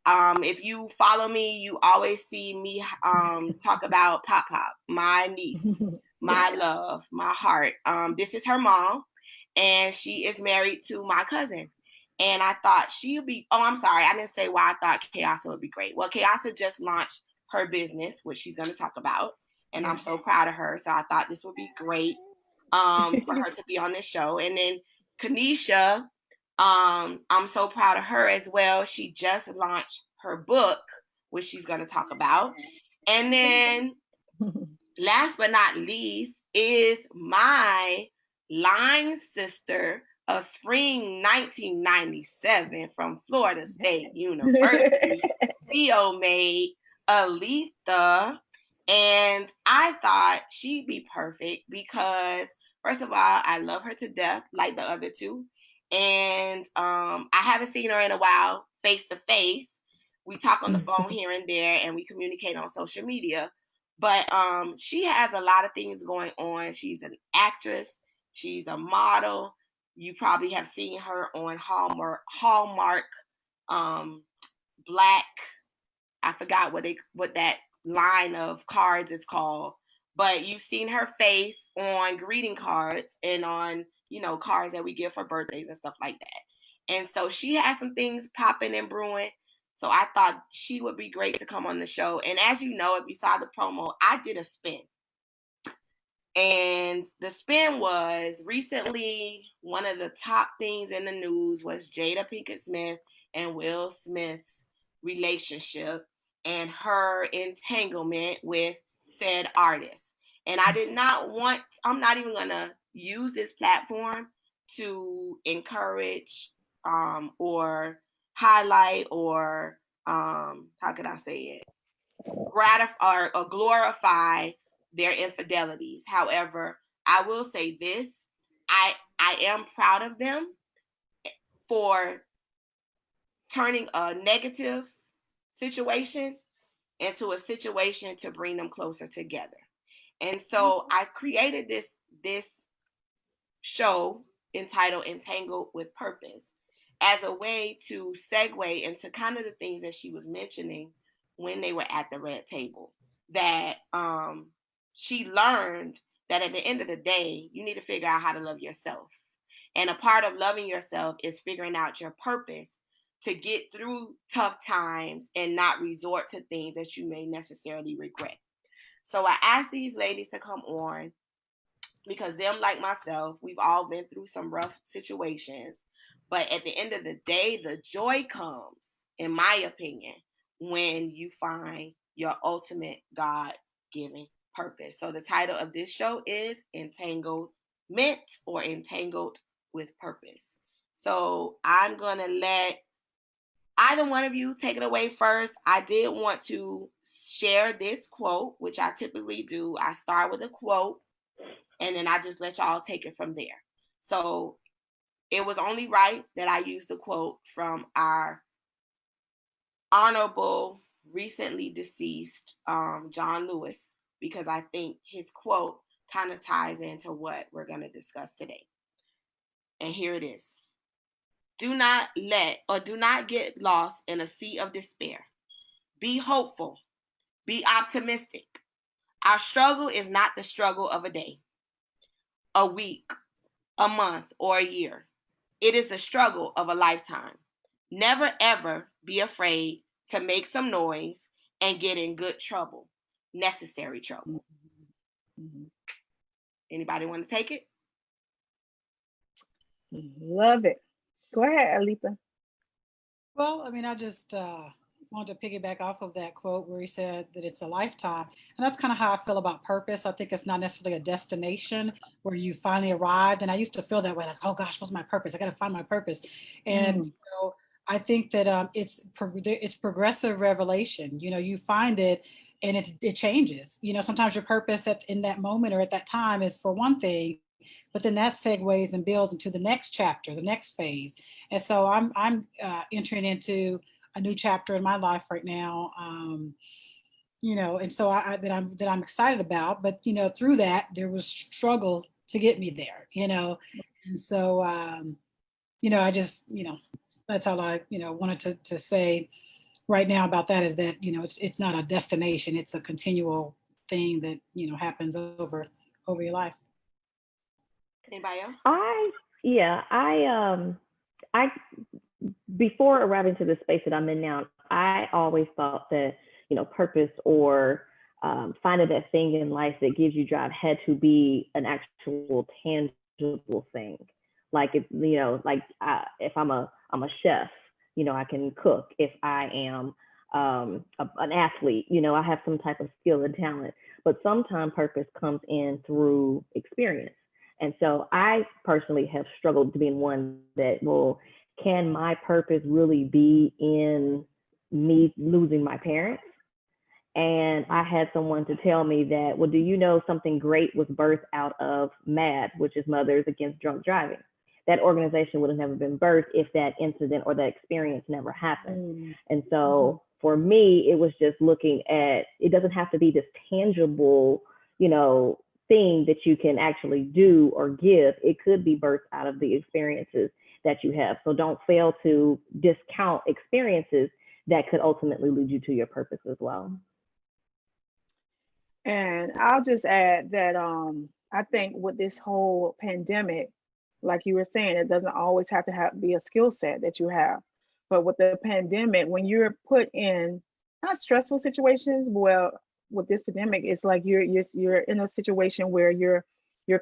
If you follow me, you always see me talk about Pop Pop, my niece, my love, my heart. This is her mom, and she is married to my cousin. And I thought she would be, oh, I'm sorry, I didn't say why I thought Kayasa would be great. Well, Kayasa just launched her business, which she's going to talk about. And I'm so proud of her. So I thought this would be great for her to be on this show. And then Kanisha, I'm so proud of her as well. She just launched her book, which she's going to talk about. And then last but not least is my line sister of spring 1997 from Florida State University, CO made Aletha. And I thought she'd be perfect because, first of all, I love her to death, like the other two. And I haven't seen her in a while, face to face. We talk on the phone here and there, and we communicate on social media. But she has a lot of things going on. She's an actress. She's a model. You probably have seen her on Hallmark Black. I forgot what that line of cards is called. But you've seen her face on greeting cards and on, cards that we give for birthdays and stuff like that. And so she has some things popping and brewing. So I thought she would be great to come on the show. And as you know, if you saw the promo, I did a spin. And the spin was recently one of the top things in the news was Jada Pinkett Smith and Will Smith's relationship and her entanglement with said artist. And I did not want, I'm not even going to use this platform to encourage or highlight or how can I say it, gratify or glorify their infidelities. However, I will say this: I am proud of them for turning a negative situation into a situation to bring them closer together. And so I created this show entitled Entangled with Purpose as a way to segue into kind of the things that she was mentioning when they were at the red table. That she learned that at the end of the day, you need to figure out how to love yourself. And a part of loving yourself is figuring out your purpose to get through tough times and not resort to things that you may necessarily regret. So I asked these ladies to come on because them, like myself, we've all been through some rough situations. But at the end of the day, the joy comes, in my opinion, when you find your ultimate God-given purpose. So the title of this show is Entanglement or Entangled with Purpose. So I'm going to let either one of you take it away first. I did want to share this quote, which I typically do. I start with a quote and then I just let y'all take it from there. So it was only right that I used the quote from our honorable, recently deceased John Lewis, because I think his quote kind of ties into what we're going to discuss today. And here it is. Do not get lost in a sea of despair. Be hopeful. Be optimistic. Our struggle is not the struggle of a day, a week, a month, or a year. It is the struggle of a lifetime. Never ever be afraid to make some noise and get in good trouble, necessary trouble. Mm-hmm. Anybody want to take it? Love it. Go ahead, Aletha. Well, I mean, I just wanted to piggyback off of that quote where he said that it's a lifetime. And that's kind of how I feel about purpose. I think it's not necessarily a destination where you finally arrived. And I used to feel that way, like, oh gosh, what's my purpose? I got to find my purpose. And, Mm. you know, I think that it's progressive revelation. You know, you find it and it changes. You know, sometimes your purpose in that moment or at that time is for one thing, but then that segues and builds into the next chapter, the next phase. And so I'm entering into a new chapter in my life right now. You know, and so I'm excited about. But you know, through that there was struggle to get me there. You know, and so you know, I just that's all I wanted to say right now about that is that it's not a destination; it's a continual thing that happens over your life. Anybody else? I before arriving to the space that I'm in now, I always thought that, purpose or finding that thing in life that gives you drive had to be an actual tangible thing. Like if I'm a chef, I can cook. If I am an athlete, I have some type of skill and talent. But sometimes purpose comes in through experience. And so I personally have struggled to be in one that, well, can my purpose really be in me losing my parents? And I had someone to tell me that, well, do you know something great was birthed out of MAD, which is Mothers Against Drunk Driving? That organization would have never been birthed if that incident or that experience never happened. And so for me, it was just looking at, it doesn't have to be this tangible, thing that you can actually do or give. It could be birthed out of the experiences that you have. So don't fail to discount experiences that could ultimately lead you to your purpose as well. And I'll just add that I think with this whole pandemic, like you were saying, it doesn't always have to be a skill set that you have. But with the pandemic, when you're put in not stressful situations, well, with this pandemic, it's like you're in a situation where you're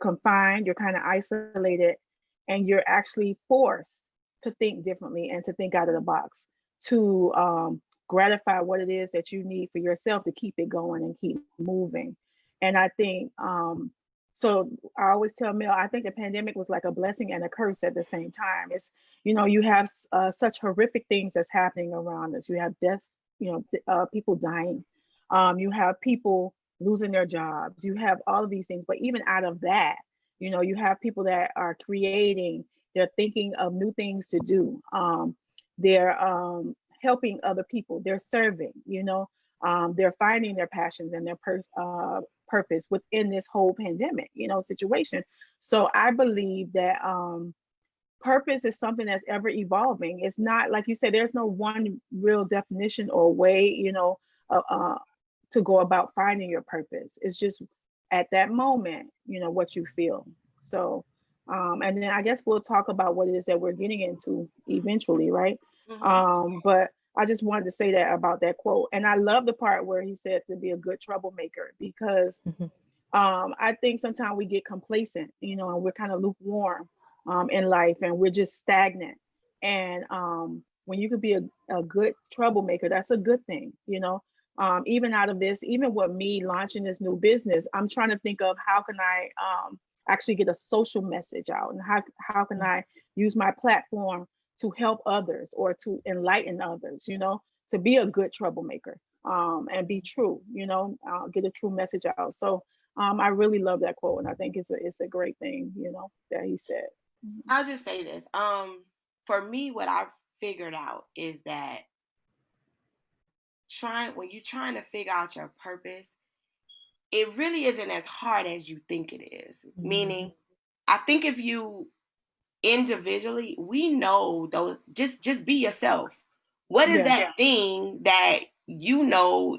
confined, you're kind of isolated, and you're actually forced to think differently and to think out of the box to gratify what it is that you need for yourself to keep it going and keep moving. And I think so I always tell Mel, I think the pandemic was like a blessing and a curse at the same time. It's, you have such horrific things that's happening around us. You have deaths, people dying. You have people losing their jobs. You have all of these things. But even out of that, you have people that are creating, they're thinking of new things to do. They're helping other people. They're serving, they're finding their passions and their purpose within this whole pandemic, situation. So I believe that purpose is something that's ever evolving. It's not like you said, there's no one real definition or way, to go about finding your purpose. It's just at that moment, what you feel. So, and then I guess we'll talk about what it is that we're getting into eventually, right? But I just wanted to say that about that quote. And I love the part where he said to be a good troublemaker, because I think sometimes we get complacent, and we're kind of lukewarm in life, and we're just stagnant. And when you could be a good troublemaker, that's a good thing, even out of this, even with me launching this new business, I'm trying to think of how can I actually get a social message out, and how can I use my platform to help others or to enlighten others, to be a good troublemaker and be true, get a true message out. So I really love that quote, and I think it's a great thing, that he said. I'll just say this. For me, what I've figured out is that when you're trying to figure out your purpose, it really isn't as hard as you think it is. Meaning, I think if you individually, we know those, just be yourself. What is that thing that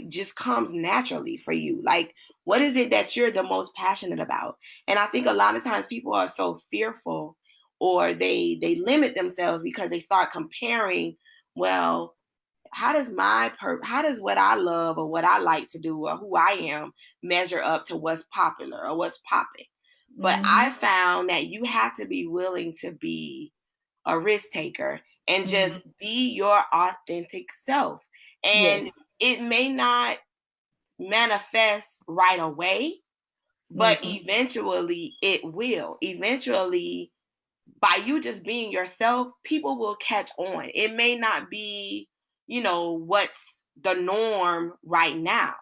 just comes naturally for you? Like, what is it that you're the most passionate about? And I think a lot of times people are so fearful, or they limit themselves because they start comparing, well, how does what I love or what I like to do or who I am measure up to what's popular or what's popping? But I found that you have to be willing to be a risk taker and just be your authentic self. And it may not manifest right away, but eventually it will. Eventually, by you just being yourself, people will catch on. It may not be, what's the norm right now,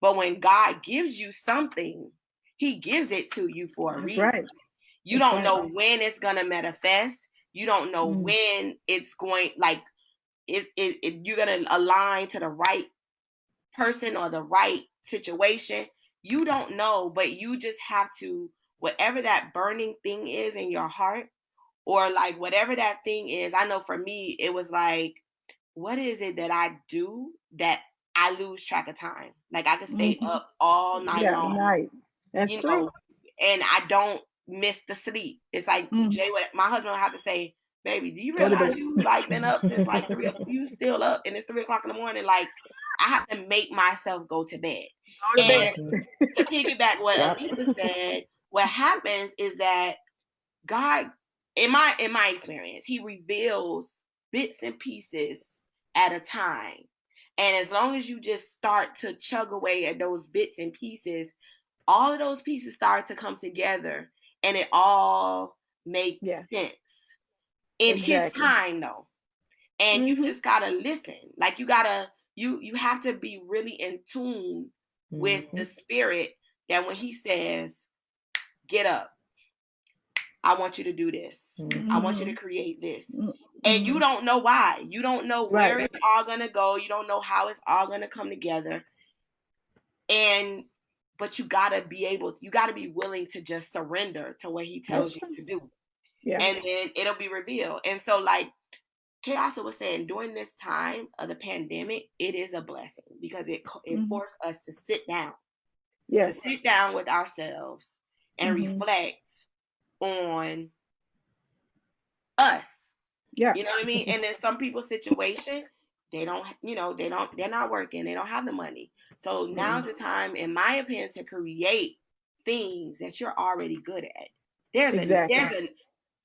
but when God gives you something, he gives it to you for a reason. Right. You don't know when it's going to manifest. You don't know when it's going, like, you're going to align to the right person or the right situation. You don't know, but you just have to, whatever that burning thing is in your heart, or like whatever that thing is. I know for me, it was like, what is it that I do that I lose track of time? Like I could stay up all night long. Night. That's true. And I don't miss the sleep. It's like Jay, my husband would have to say, baby, do you realize you like been up since like 3 o'clock? You still up and it's 3 o'clock in the morning? Like I have to make myself go to bed. And to piggyback what Alita said, what happens is that God, in my experience, he reveals bits and pieces at a time. And as long as you just start to chug away at those bits and pieces, all of those pieces start to come together and it all makes sense in his time though. And you just gotta listen. Like you have to be really in tune with the spirit, that when he says, get up, I want you to do this. I want you to create this. And you don't know why. You don't know where it's all going to go. You don't know how it's all going to come together. But you got to be willing to just surrender to what he tells you to do. Yeah. And then it'll be revealed. And so like Kayasa was saying, during this time of the pandemic, it is a blessing because it forced us to sit down. To sit down with ourselves and reflect on us. Yeah. You know what I mean? And in some people's situation, they're not working, they don't have the money. So now's the time, in my opinion, to create things that you're already good at.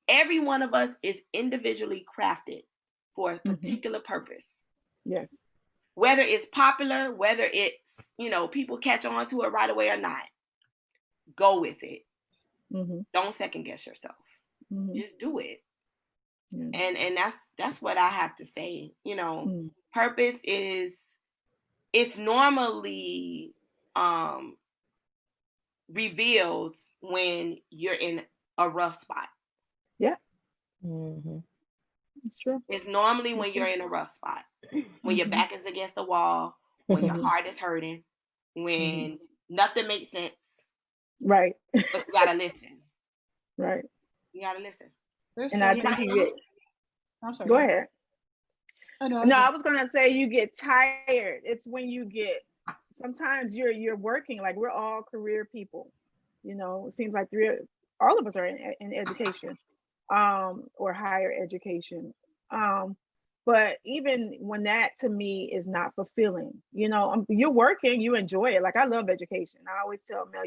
Every one of us is individually crafted for a particular purpose. Yes. Whether it's popular, whether it's, people catch on to it right away or not, go with it. Don't second guess yourself. Just do it. And that's what I have to say. Purpose it's normally revealed when you're in a rough spot. Yeah. It's true. It's normally when you're in a rough spot, when your back is against the wall, when your heart is hurting, when nothing makes sense. Right. But you gotta listen. Right. You gotta listen. And I think you get. I'm sorry. Go ahead. No, I was gonna say you get tired. It's when you get. Sometimes you're working, like we're all career people. It seems like all of us are in education, or higher education. But even when that to me is not fulfilling, you're working, you enjoy it. Like I love education. I always tell Mel,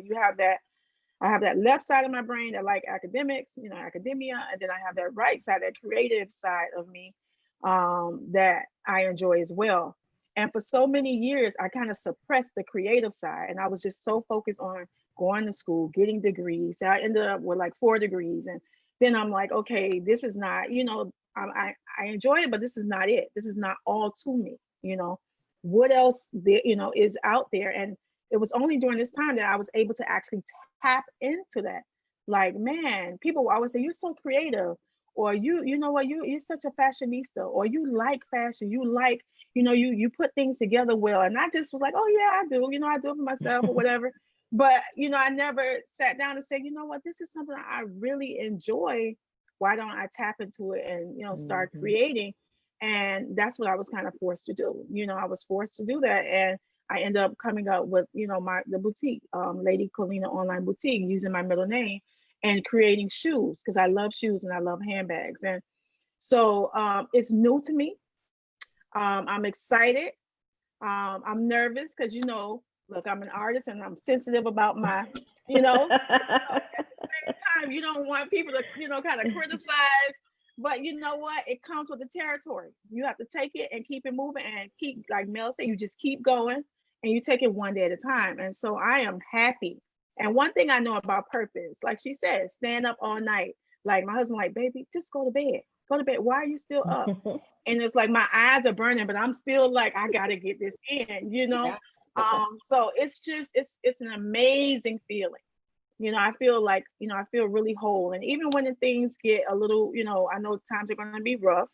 I have that left side of my brain that like academics, academia, and then I have that right side, that creative side of me, that I enjoy as well. And for so many years, I kind of suppressed the creative side, and I was just so focused on going to school, getting degrees. I ended up with like 4 degrees, and then I'm like, okay, this is not, I enjoy it, but this is not it. This is not all to me. What else there, is out there? And it was only during this time that I was able to actually tap into that. Like, man, people will always say, you're so creative, or you know what, you're such a fashionista, or you like fashion, you like, you put things together well. And I just was like, oh yeah, I do, I do it for myself or whatever. But, I never sat down and said, you know what, this is something I really enjoy. Why don't I tap into it and, start creating? And that's what I was kind of forced to do. I was forced to do that. And I ended up coming up with, the boutique, Lady Colina Online Boutique, using my middle name and creating shoes, because I love shoes and I love handbags. And so it's new to me. I'm excited. I'm nervous because, look, I'm an artist and I'm sensitive about my, at the same time, you don't want people to, kind of criticize But you know what? It comes with the territory. You have to take it and keep it moving and keep, like Mel said, you just keep going and you take it one day at a time. And so I am happy. And one thing I know about purpose, like she said, stand up all night. Like my husband, like, baby, just go to bed. Go to bed. Why are you still up? And it's like my eyes are burning, but I'm still like, I gotta get this in, you know. Yeah. So it's just it's an amazing feeling. I feel like, I feel really whole. And even when the things get a little, I know times are going to be rough.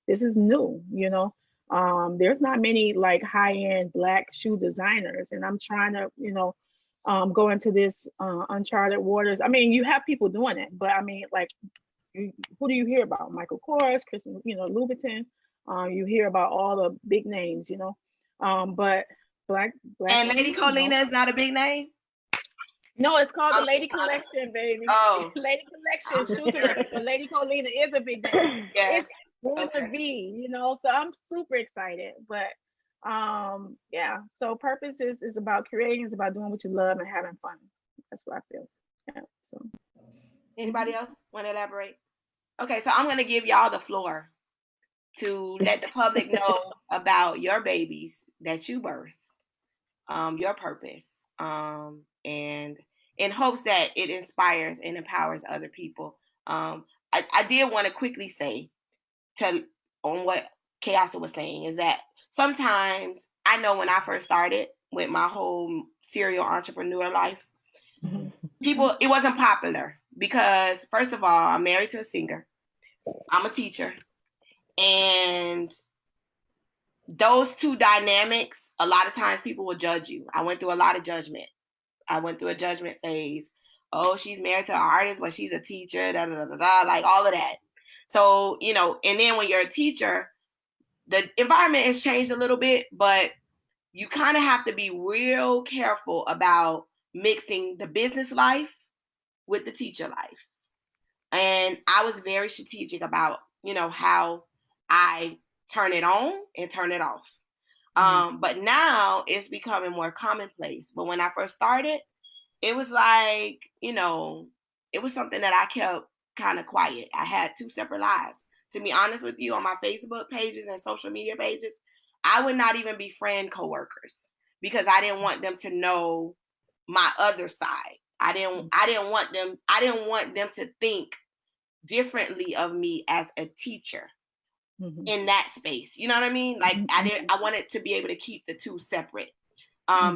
This is new. There's not many like high-end black shoe designers, and I'm trying to, go into this uncharted waters. I mean, you have people doing it, but I mean, like, who do you hear about? Michael Kors, Christian, Louboutin. You hear about all the big names. But black And Lady owned, Colina is not a big name. no, it's called the I'm Lady just trying to. Collection, baby. Oh, Lady I'm Collection, just shoe curious. collection. But Lady Colina is a big name. Yes. It's going to Okay. be. So I'm super excited. But yeah. So purpose is about creating, it's about doing what you love and having fun. That's what I feel. Yeah. So Anybody else want to elaborate? Okay, so I'm gonna give y'all the floor to let the public know about your babies that you birth, your purpose, and in hopes that it inspires and empowers other people. I did want to quickly say to on what Chaos was saying is that sometimes I know when I first started with my whole serial entrepreneur life, people it wasn't popular because first of all, I'm married to a singer, I'm a teacher, and those two dynamics, a lot of times people will judge you. I went through a lot of judgment. I went through a judgment phase. Oh, she's married to an artist, but she's a teacher, da da da da, da, like all of that. So, and then when you're a teacher, the environment has changed a little bit, but you kind of have to be real careful about mixing the business life with the teacher life. And I was very strategic about, how I turn it on and turn it off. But now it's becoming more commonplace. But when I first started, it was like, it was something that I kept kind of quiet. I had two separate lives. To be honest with you, on my Facebook pages and social media pages, I would not even befriend coworkers because I didn't want them to know my other side. I didn't want them to think differently of me as a teacher in that space. You know what I mean? Like I wanted to be able to keep the two separate.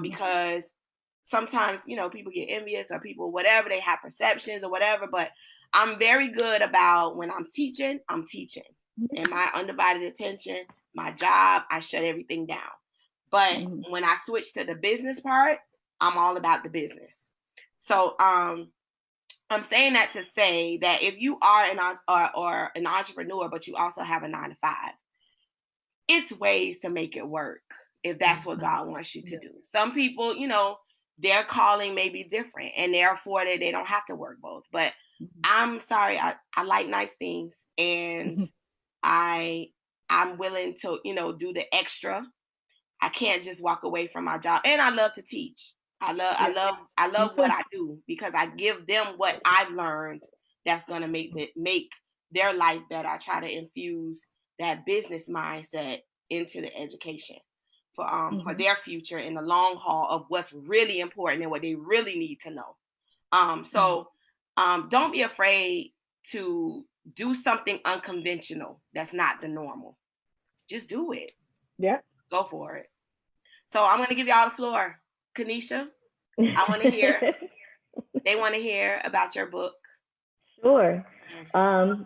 Because sometimes, people get envious or people, whatever, they have perceptions or whatever, but I'm very good about when I'm teaching. And my undivided attention, my job, I shut everything down. But when I switch to the business part, I'm all about the business. So I'm saying that to say that if you are an entrepreneur, but you also have a 9 to 5, it's ways to make it work if that's what God wants you to do. Some people, their calling may be different and they're afforded, they don't have to work both. But I'm sorry, I like nice things and I'm willing to, do the extra. I can't just walk away from my job. And I love to teach. I love what I do because I give them what I've learned that's gonna make their life better. I try to infuse that business mindset into the education for their future in the long haul of what's really important and what they really need to know. So don't be afraid to do something unconventional that's not the normal. Just do it. Yeah. Go for it. So I'm going to give y'all the floor. Kanisha, I want to hear. They want to hear about your book. Sure.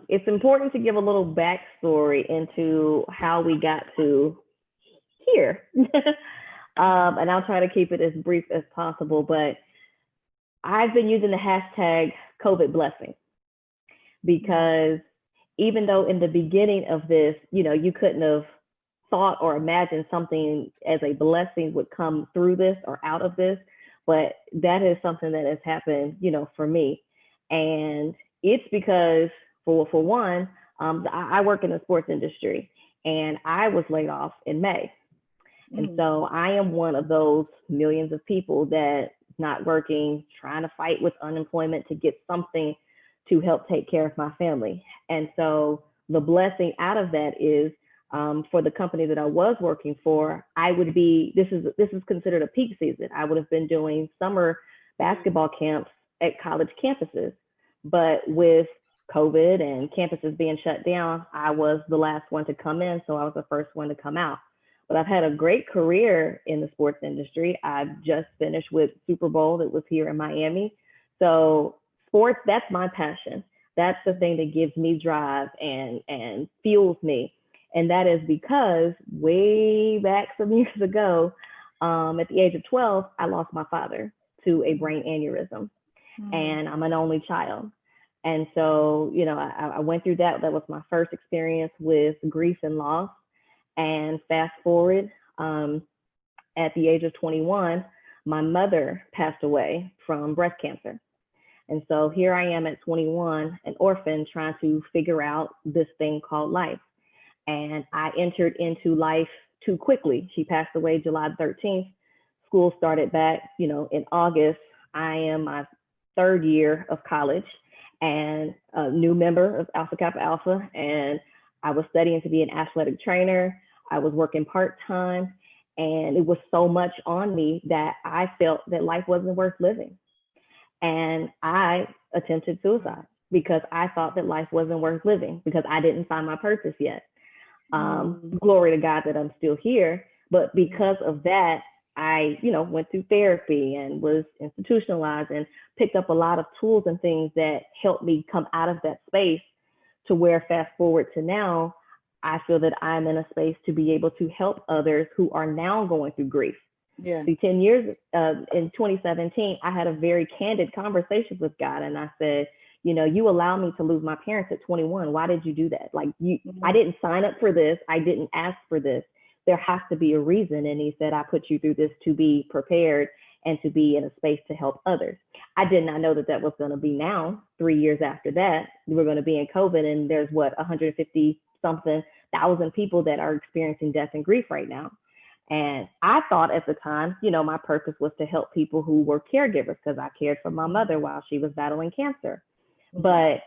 It's important to give a little backstory into how we got to here. And I'll try to keep it as brief as possible, but I've been using the hashtag COVID blessing because even though in the beginning of this, you couldn't have thought or imagined something as a blessing would come through this or out of this, but that is something that has happened, for me. And it's because for one, I work in the sports industry and I was laid off in May. And so I am one of those millions of people that's not working, trying to fight with unemployment to get something to help take care of my family. And so the blessing out of that is for the company that I was working for, I would be, this is considered a peak season. I would have been doing summer basketball camps at college campuses. But with COVID and campuses being shut down, I was the last one to come in. So I was the first one to come out. But I've had a great career in the sports industry. I've just finished with Super Bowl that was here in Miami. So sports, that's my passion. That's the thing that gives me drive and fuels me. And that is because way back some years ago, at the age of 12, I lost my father to a brain aneurysm. And I'm an only child. And so, you know, I went through that. That was my first experience with grief and loss. And fast forward, at the age of 21, my mother passed away from breast cancer. And so here I am at 21, an orphan trying to figure out this thing called life. And I entered into life too quickly. She passed away July 13th. School started back, you know, in August. I am my third year of college and a new member of Alpha Kappa Alpha. And I was studying to be an athletic trainer. I was working part-time, and it was so much on me that I felt that life wasn't worth living. And I attempted suicide because I thought that life wasn't worth living because I didn't find my purpose yet. Glory to God that I'm still here. But because of that, I, you know, went through therapy and was institutionalized and picked up a lot of tools and things that helped me come out of that space to where fast forward to now, I feel that I'm in a space to be able to help others who are now going through grief. Yeah. See, 10 years in 2017, I had a very candid conversation with God, and I said, you know, you allowed me to lose my parents at 21. Why did you do that? Like, I didn't sign up for this. I didn't ask for this. There has to be a reason. And he said, I put you through this to be prepared and to be in a space to help others. I did not know that that was going to be now. 3 years after that, we're going to be in COVID, and there's 150 something thousand people that are experiencing death and grief right now. And I thought at the time, you know, my purpose was to help people who were caregivers because I cared for my mother while she was battling cancer. But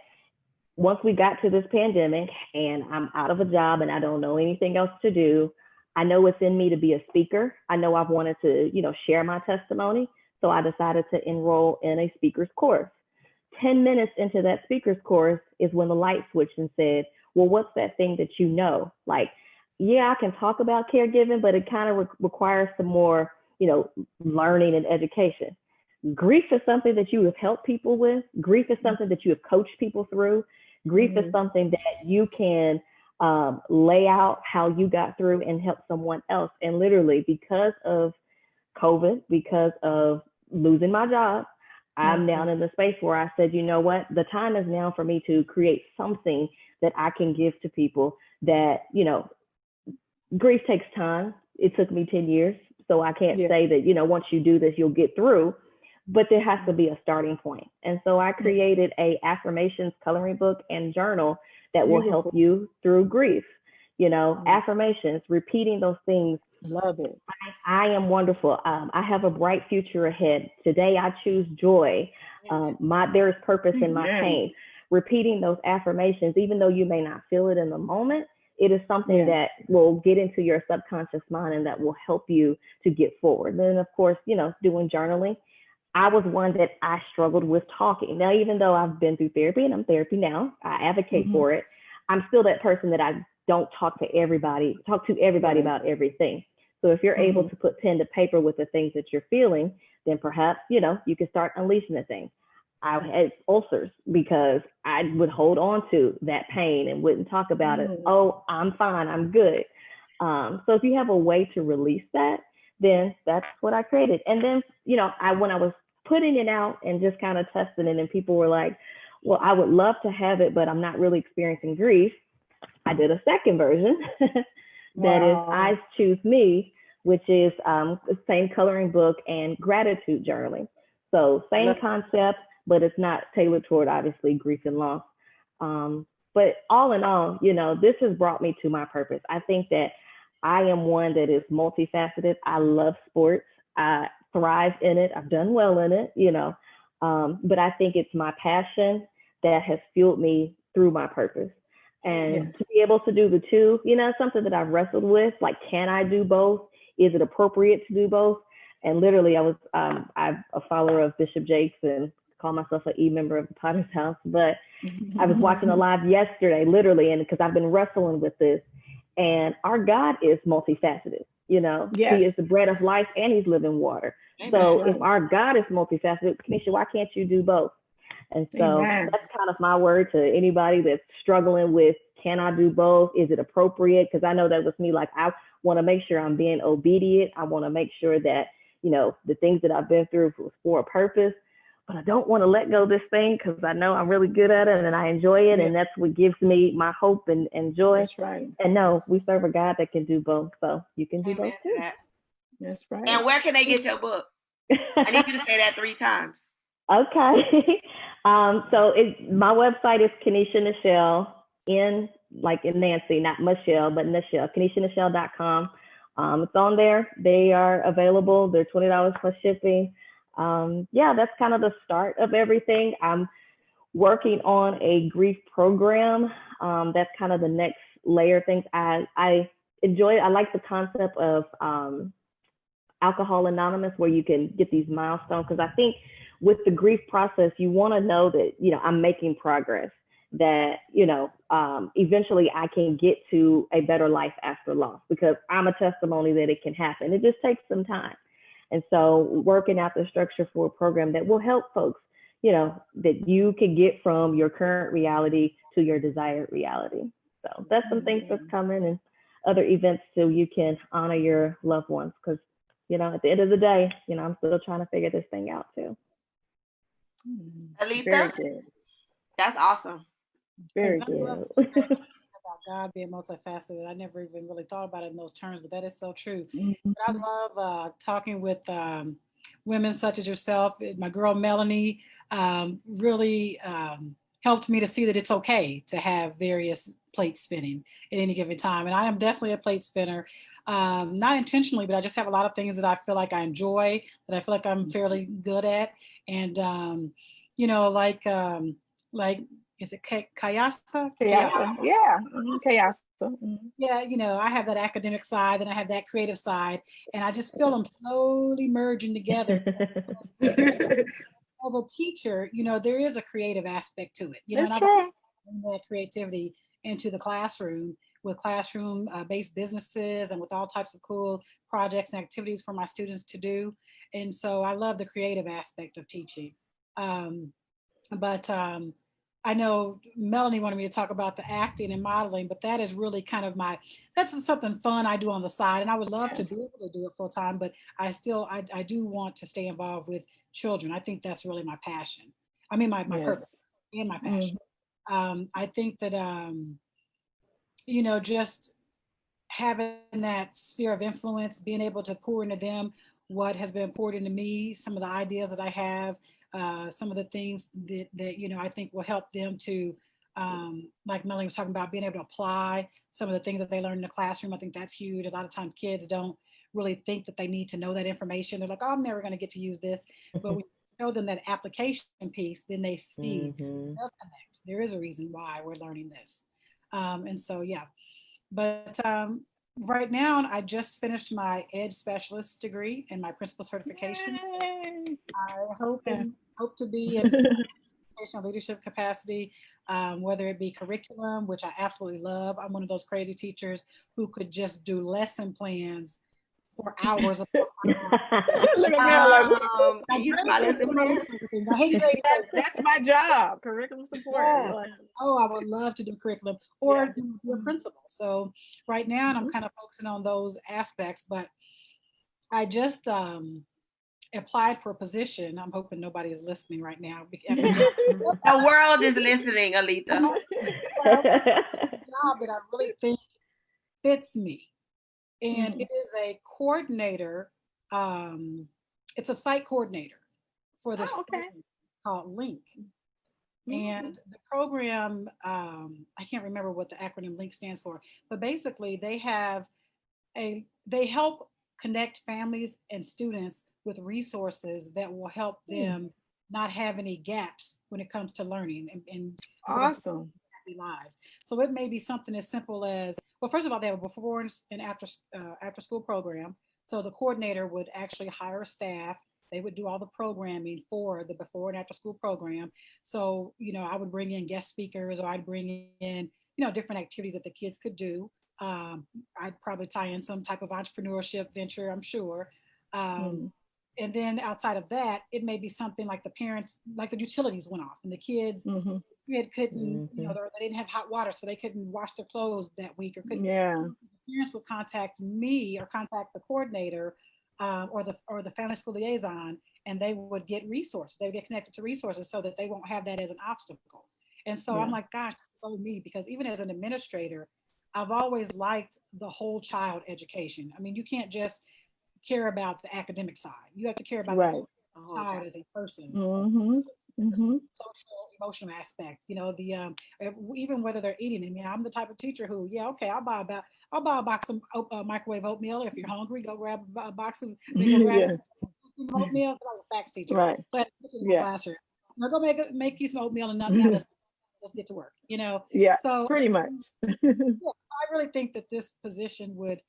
once we got to this pandemic and I'm out of a job and I don't know anything else to do, I know it's in me to be a speaker. I know I've wanted to, you know, share my testimony. So I decided to enroll in a speaker's course. 10 minutes into that speaker's course is when the light switched and said, well, what's that thing that you know? Like, yeah, I can talk about caregiving, but it kind of requires some more, you know, learning and education. Grief is something that you have helped people with. Grief is something that you have coached people through. Grief is something that you can lay out how you got through and help someone else. And literally, because of COVID, because of losing my job, I'm down in the space where I said, you know what, the time is now for me to create something that I can give to people that, you know, grief takes time. It took me 10 years. So I can't say that, you know, once you do this, you'll get through, but there has to be a starting point. And so I created a affirmations coloring book and journal that will help you through grief. You know, affirmations, repeating those things. Love it. I am wonderful. I have a bright future ahead. Today I choose joy. There is purpose in my pain. Repeating those affirmations, even though you may not feel it in the moment, it is something that will get into your subconscious mind and that will help you to get forward. Then, of course, you know, doing journaling. I was one that I struggled with talking. Now, even though I've been through therapy and I'm therapy now, I advocate for it. I'm still that person that I don't talk to everybody about everything. So if you're able to put pen to paper with the things that you're feeling, then perhaps, you know, you can start unleashing the things. I had ulcers because I would hold on to that pain and wouldn't talk about it. Oh, I'm fine. I'm good. So if you have a way to release that, then that's what I created. And then, you know, when I was putting it out and just kind of testing it, and people were like, well, I would love to have it, but I'm not really experiencing grief. I did a second version that is I Choose Me, which is the same coloring book and gratitude journaling. So same concept, but it's not tailored toward obviously grief and loss. But all in all, you know, this has brought me to my purpose. I think that I am one that is multifaceted. I love sports. I thrive in it. I've done well in it, you know, but I think it's my passion that has fueled me through my purpose. And to be able to do the two, something that I've wrestled with, like, can I do both? Is it appropriate to do both? And literally, I'm a follower of Bishop Jakes and call myself an member of the Potter's House. But I was watching a live yesterday, literally, and because I've been wrestling with this. And our God is multifaceted. He is the bread of life and he's living water. So if our God is multifaceted, Kenesha, why can't you do both? And so that's kind of my word to anybody that's struggling with, can I do both? Is it appropriate? Because I know that with me, like, I want to make sure I'm being obedient. I want to make sure that, the things that I've been through was for a purpose, but I don't want to let go of this thing because I know I'm really good at it and I enjoy it. And that's what gives me my hope and joy. That's right. And no, we serve a God that can do both. So you can do both too. That's right. And where can they get your book? I need you to say that 3 times. Okay. So my website is Kenesha Nichelle, in Nancy, not Michelle, but Nichelle, KeneshaNichelle.com. It's on there. They are available. They're $20 plus shipping. That's kind of the start of everything. I'm working on a grief program. That's kind of the next layer of things. I like the concept of Alcohol Anonymous, where you can get these milestones, because I think with the grief process, you want to know that, I'm making progress, that, eventually I can get to a better life after loss, because I'm a testimony that it can happen. It just takes some time. And so working out the structure for a program that will help folks, that you can get from your current reality to your desired reality. So that's some things that's coming, and other events so you can honor your loved ones, because at the end of the day, I'm still trying to figure this thing out too. Aletha, very good. That's awesome. Very good. About God being multifaceted. I never even really thought about it in those terms, but that is so true. But I love talking with women such as yourself. My girl Melanie really helped me to see that it's okay to have various plates spinning at any given time. And I am definitely a plate spinner. Not intentionally, but I just have a lot of things that I feel like I enjoy, that I feel like I'm fairly good at. And, like, is it Kayasa? Kayasa. Yeah. Kayasa. Yeah, I have that academic side and I have that creative side, and I just feel them slowly merging together. As a teacher, there is a creative aspect to it. That's right. That creativity into the classroom with classroom based businesses and with all types of cool projects and activities for my students to do. And so I love the creative aspect of teaching. But I know Melanie wanted me to talk about the acting and modeling, but that is really kind of that's something fun I do on the side. And I would love to be able to do it full time, but I do want to stay involved with children. I think that's really my passion. I mean, my purpose and my passion. I think that, just having that sphere of influence, being able to pour into them what has been poured into me, some of the ideas that I have, some of the things that I think will help them to, like Melanie was talking about, being able to apply some of the things that they learn in the classroom. I think that's huge. A lot of times kids don't really think that they need to know that information. They're like, oh, I'm never going to get to use this. But when you show them that application piece, then they see it does connect. There is a reason why we're learning this. And so, yeah. But right now, I just finished my ed specialist degree and my principal certification. So I hope to be in educational leadership capacity, whether it be curriculum, which I absolutely love. I'm one of those crazy teachers who could just do lesson plans for hours. Look at me, that's my job, curriculum support. Yes. Oh, I would love to do curriculum or be a principal. So right now, I'm kind of focusing on those aspects, but I just applied for a position. I'm hoping nobody is listening right now. The world is listening, Aletha. A job that I really think fits me. And it is a coordinator. It's a site coordinator for this program called Link. And the program, I can't remember what the acronym Link stands for, but basically they help connect families and students with resources that will help them not have any gaps when it comes to learning and awesome lives. So it may be something as simple as, well, first of all, they have a before and after school program. So the coordinator would actually hire a staff. They would do all the programming for the before and after school program. So, I would bring in guest speakers, or I'd bring in, different activities that the kids could do. I'd probably tie in some type of entrepreneurship venture, I'm sure. Um, Mm. and then outside of that, it may be something like the parents, like the utilities went off and the kids Mhm. couldn't, Mm-hmm. they didn't have hot water, so they couldn't wash their clothes that week, or couldn't. Yeah. The parents would contact me or contact the coordinator, or the family school liaison, and they would get resources. They would get connected to resources so that they won't have that as an obstacle. And so I'm Yeah. like, gosh, so me, because even as an administrator, I've always liked the whole child education. I mean, you can't just care about the academic side. You have to care about the Right. whole child as a person, Mhm. the Mhm. social emotional aspect, the even whether they're eating. I mean, I'm the type of teacher who, yeah, okay, I'll buy a box of microwave oatmeal. If you're hungry, go grab a box of, I mean, go grab Yeah. oatmeal. 'Cause I was a facts teacher, Right. so I had to in my Yeah. classroom. Now go make you some oatmeal, and now let's get to work. Yeah. So Pretty much. yeah, I really think that this position would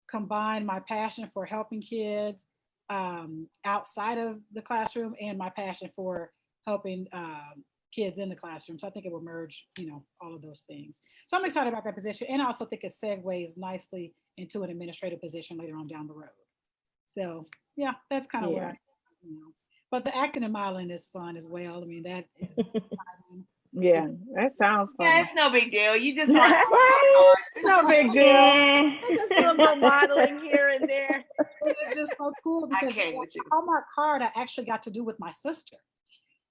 combine my passion for helping kids, outside of the classroom, and my passion for helping, kids in the classroom. So I think it will merge, all of those things. So I'm excited about that position, and I also think it segues nicely into an administrative position later on down the road. So yeah, that's kind of where Yeah. I, you know. But the acting and modeling is fun as well. I mean, that is exciting to Yeah. That sounds Yeah, fun. it's no big deal. You just aren't Right? No big deal. Yeah. I just do a little modeling here and there. it's just so cool I because the came with you. Hallmark card I actually got to do with my sister.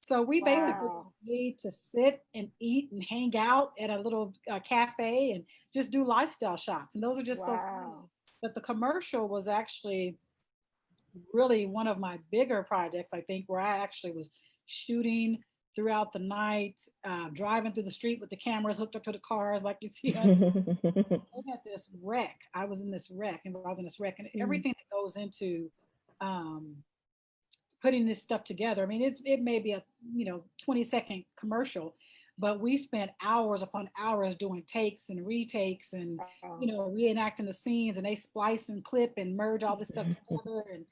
So we basically Wow. need to sit and eat and hang out at a little cafe and just do lifestyle shots. And those are just so fun. Wow. But the commercial was actually really one of my bigger projects, I think, where I actually was shooting throughout the night, driving through the street with the cameras hooked up to the cars, like you see on. They had this wreck. I was in this wreck, involved in this wreck, and Mm. everything that goes into, um, putting this stuff together. I mean, it may be a 20-second commercial, but we spent hours upon hours doing takes and retakes, and Wow. reenacting the scenes, and they splice and clip and merge all this stuff together, and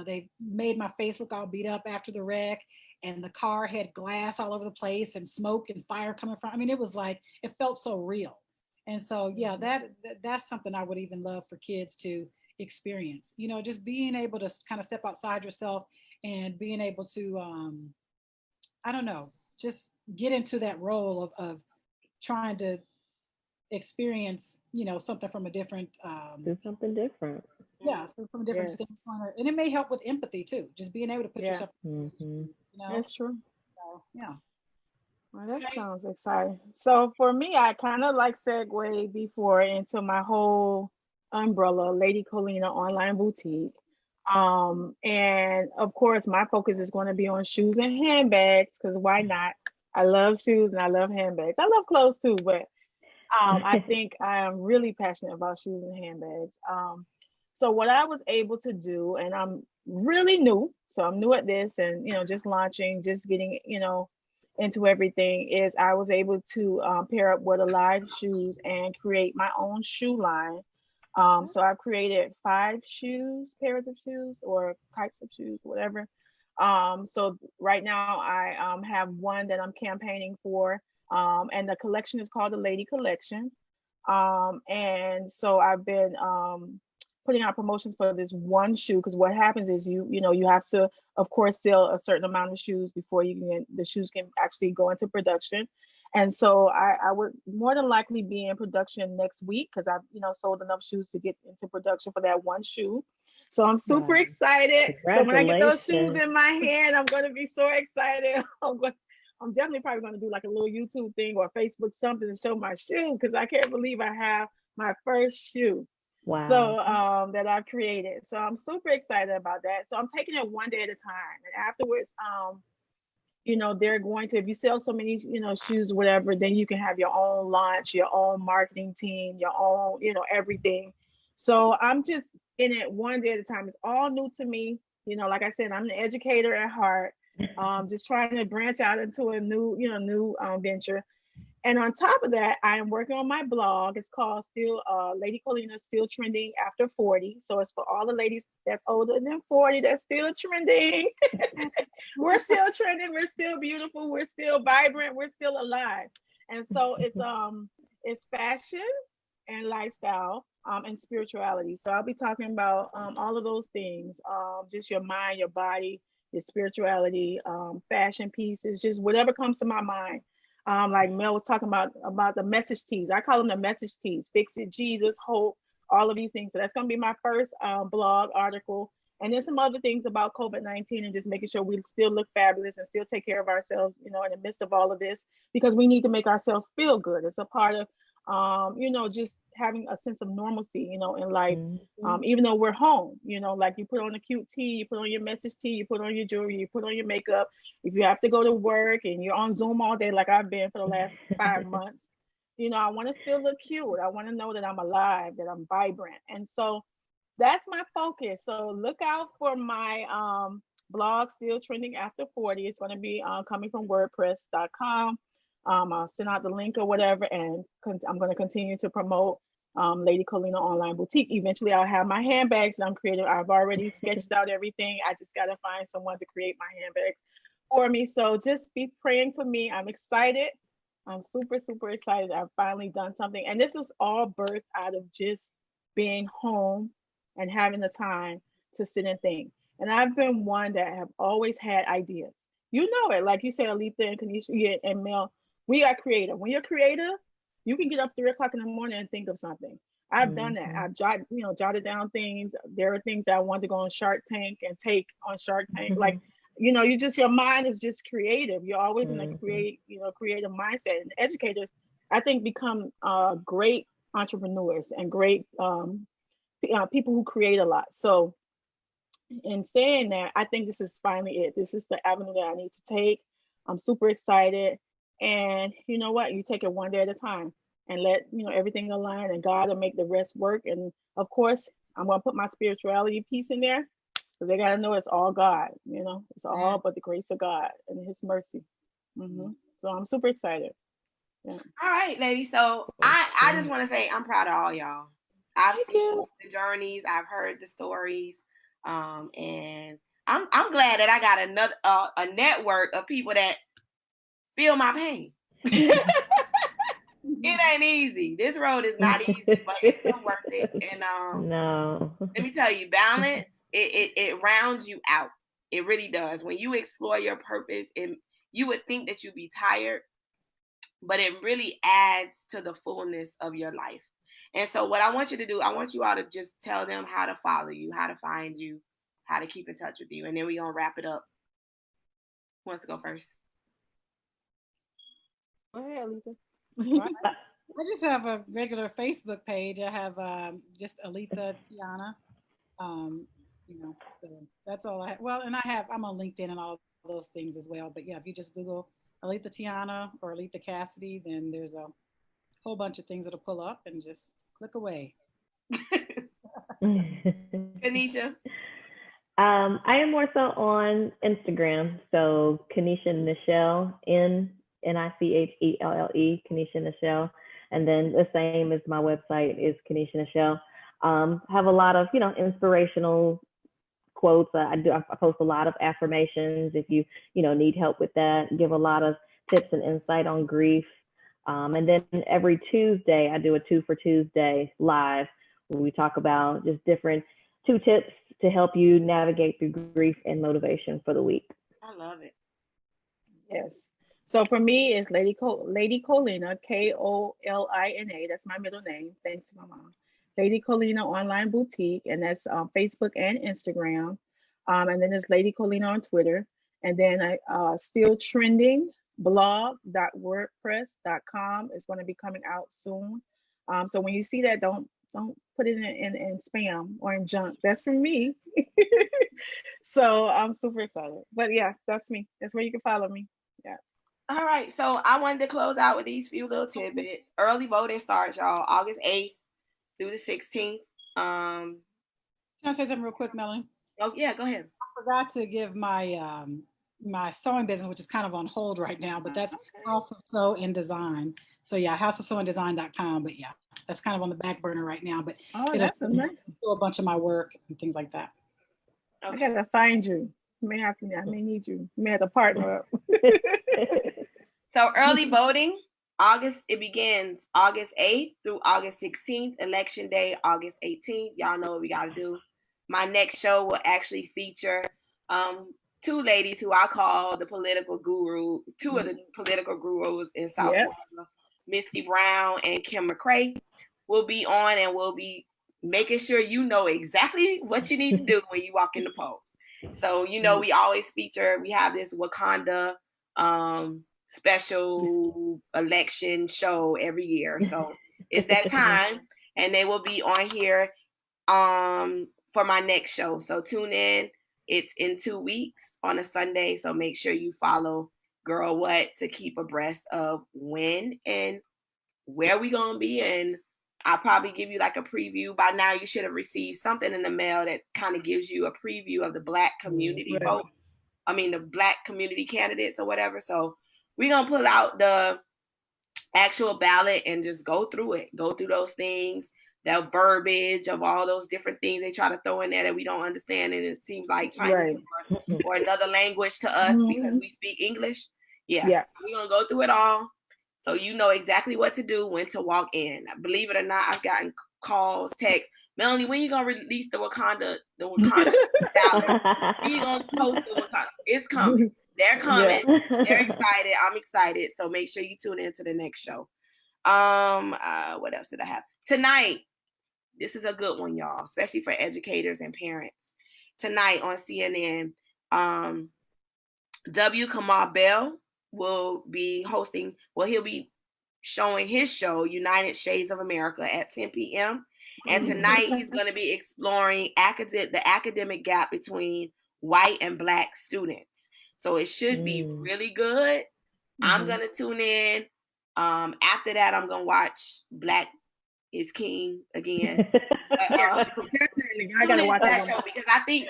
they made my face look all beat up after the wreck, and the car had glass all over the place and smoke and fire coming from. I mean, it was like it felt so real. And so yeah, Mhm. that's something I would even love for kids to experience. Just being able to kind of step outside yourself, and being able to, I don't know, just get into that role of trying to experience, something from a different, Do something different. yeah, from a different Yes. standpoint. And it may help with empathy too, just being able to put Yeah. yourself in those Hmm. shoes, you know. That's true. So yeah. Well, that Okay. sounds exciting. So for me, I kind of like segue before into my whole umbrella, Lady Colina online boutique. And of course, my focus is going to be on shoes and handbags because why not? I love shoes and I love handbags. I love clothes too, but I think I am really passionate about shoes and handbags. So what I was able to do, and I'm really new, so I'm new at this, and just launching, just getting into everything, is I was able to pair up with Alive Shoes and create my own shoe line. So I've created 5 shoes, pairs of shoes, or types of shoes, whatever. So right now I have one that I'm campaigning for, and the collection is called the Lady Collection. And so I've been putting out promotions for this one shoe because what happens is you have to, of course, sell a certain amount of shoes before the shoes can actually go into production. And so I would more than likely be in production next week because I've sold enough shoes to get into production for that one shoe. So I'm super Wow. excited. So when I get those shoes Congratulations. in my hand, I'm going to be so excited. I'm definitely probably going to do like a little YouTube thing or Facebook something to show my shoe because I can't believe I have my first shoe Wow. so that I've created. So I'm super excited about that. So I'm taking it one day at a time, and afterwards, they're going to, if you sell so many shoes or whatever, then you can have your own launch, your own marketing team, your own everything. So I'm just in it one day at a time. It's all new to me. Like I said, I'm an educator at heart. Just trying to branch out into a new venture. And on top of that, I am working on my blog. It's called Still Lady Colina Still Trending After 40. So it's for all the ladies that's older than 40 that's still trending. We're still trending, we're still beautiful, we're still vibrant, we're still alive. And so it's fashion and lifestyle and spirituality. So I'll be talking about all of those things. Just your mind, your body, your spirituality, fashion pieces, just whatever comes to my mind. Like Mel was talking about the message teas. I call them the message teas. Fix it, Jesus, hope, all of these things. So that's going to be my first blog article. And then some other things about COVID-19 and just making sure we still look fabulous and still take care of ourselves, in the midst of all of this, because we need to make ourselves feel good. It's a part of, just having a sense of normalcy, in life. Even though we're home, like you put on a cute tee, you put on your message tee, you put on your jewelry, you put on your makeup. If you have to go to work and you're on Zoom all day, like I've been for the last 5 months, I want to still look cute. I want to know that I'm alive, that I'm vibrant. And so that's my focus. So look out for my blog, Still Trending After 40. It's going to be coming from WordPress.com. I'll send out the link or whatever, and I'm going to continue to promote Lady Colina Online Boutique. Eventually, I'll have my handbags. I'm creative. I've already sketched out everything. I just got to find someone to create my handbags for me. So just be praying for me. I'm excited. I'm super, super excited. I've finally done something. And this was all birthed out of just being home and having the time to sit and think. And I've been one that have always had ideas. You know it. Like you said, Aletha and Kanisha and Mel, we are creative. When you're creative, you can get up 3 o'clock in the morning and think of something. I've done that. I've jotted down things. There are things that I want to go on Shark Tank and take on Shark Tank. Like, your mind is just creative. You're always in a creative mindset. And educators, I think, become great entrepreneurs and great people who create a lot. So in saying that, I think this is finally it. This is the avenue that I need to take. I'm super excited. And you know what? You take it one day at a time and let everything align, and God will make the rest work. And of course, I'm gonna put my spirituality piece in there, because they gotta know it's all God. It's all but the grace of God and His mercy. So I'm super excited. Yeah. All right, ladies. So I just want to say I'm proud of all y'all. I've seen the journeys, I've heard the stories, and I'm glad that I got another a network of people that feel my pain. It ain't easy. This road is not easy, but it's so worth it. And no, let me tell you, balance it rounds you out. It really does. When you explore your purpose, and you would think that you'd be tired, but it really adds to the fullness of your life. And so what I want you to do, I want you all to just tell them how to follow you, how to find you, how to keep in touch with you. And then we're going to wrap it up. Who wants to go first? Go ahead, Aletha. I just have a regular Facebook page. I have just Aletha Tiana. So that's all I have. Well, and I'm on LinkedIn and all those things as well. But yeah, if you just Google Aletha Tiana or Aletha Cassidy, then there's a whole bunch of things that'll pull up, and just click away. Kanisha? I am more so on Instagram. So Kanisha Nichelle, Nichelle, Kanisha Nichelle. And then the same as my website is Kanisha Nichelle. Have a lot of, inspirational quotes. I post a lot of affirmations if you need help with that. Give a lot of tips and insight on grief. And then every Tuesday I do a 2 for Tuesday live where we talk about just different 2 tips to help you navigate through grief and motivation for the week. I love it. Yes. So for me, it's Lady Colina, Kolina. That's my middle name. Thanks to my mom. Lady Colina Online Boutique, and that's on Facebook and Instagram. And then it's Lady Colina on Twitter. And then I Still Trending blog.wordpress.com is going to be coming out soon. So when you see that, don't put it in spam or in junk. That's from me. So I'm super excited. But yeah, that's me. That's where you can follow me. Yeah. All right. So I wanted to close out with these few little tidbits. Early voting starts, y'all, August 8th through the 16th. Can I say something real quick, Melanie? Oh yeah, go ahead. I forgot to give my my sewing business, which is kind of on hold right now, but that's House of Sew and Design. So yeah, houseofsewanddesign.com. But yeah, that's kind of on the back burner right now, but Oh, it'll that's amazing. do a bunch of my work and things like that. I Okay. gotta find you. I may need you. May have to partner up. So early voting, it begins August 8th through August 16th. Election day, August 18th. Y'all know what we got to do. My next show will actually feature two ladies who I call the political guru, two of the political gurus in South Florida, Misty Brown and Kim McCrae, will be on, and we'll be making sure you know exactly what you need to do when you walk in the polls. So, we always we have this Wakanda special election show every year. So it's that time, and they will be on here for my next show. So tune in. It's in 2 weeks on a Sunday. So make sure you follow Girl What to keep abreast of when and where we gonna be. And I'll probably give you like a preview. By now you should have received something in the mail that kind of gives you a preview of the Black community votes. I mean the Black community candidates or whatever. So we're gonna pull out the actual ballot and just go through those things, the verbiage of all those different things they try to throw in there that we don't understand, and it seems like Chinese or another language to us because we speak English. So we're gonna go through it all, so you know exactly what to do, when to walk in. Believe it or not, I've gotten calls, texts. Melanie, when you gonna release the Wakanda ballot? When you gonna post the Wakanda? It's coming. They're coming. They're excited. I'm excited. So make sure you tune in to the next show. What else did I have? Tonight, this is a good one, y'all, especially for educators and parents. Tonight on CNN, W. Kamau Bell will be hosting, he'll be showing his show, United Shades of America, at 10 p.m. And tonight he's going to be exploring the academic gap between white and Black students. So it should be really good. I'm going to tune in. After that, I'm going to watch Black is King again. I gotta watch that show because I think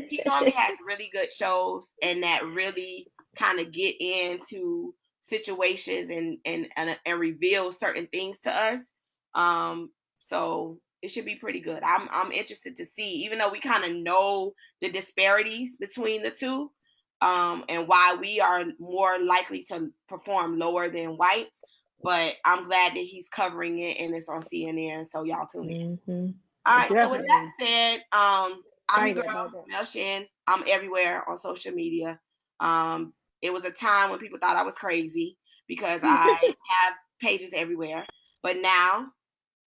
he normally has really good shows and that really kind of get into situations and reveal certain things to us. So it should be pretty good. I'm interested to see, even though we kind of know the disparities between the two, and why we are more likely to perform lower than whites. But I'm glad that he's covering it and it's on CNN. So y'all tune in. All right. So with that said, I'm your girl, Mel Shin. I'm everywhere on social media. It was a time when people thought I was crazy because I have pages everywhere. But now,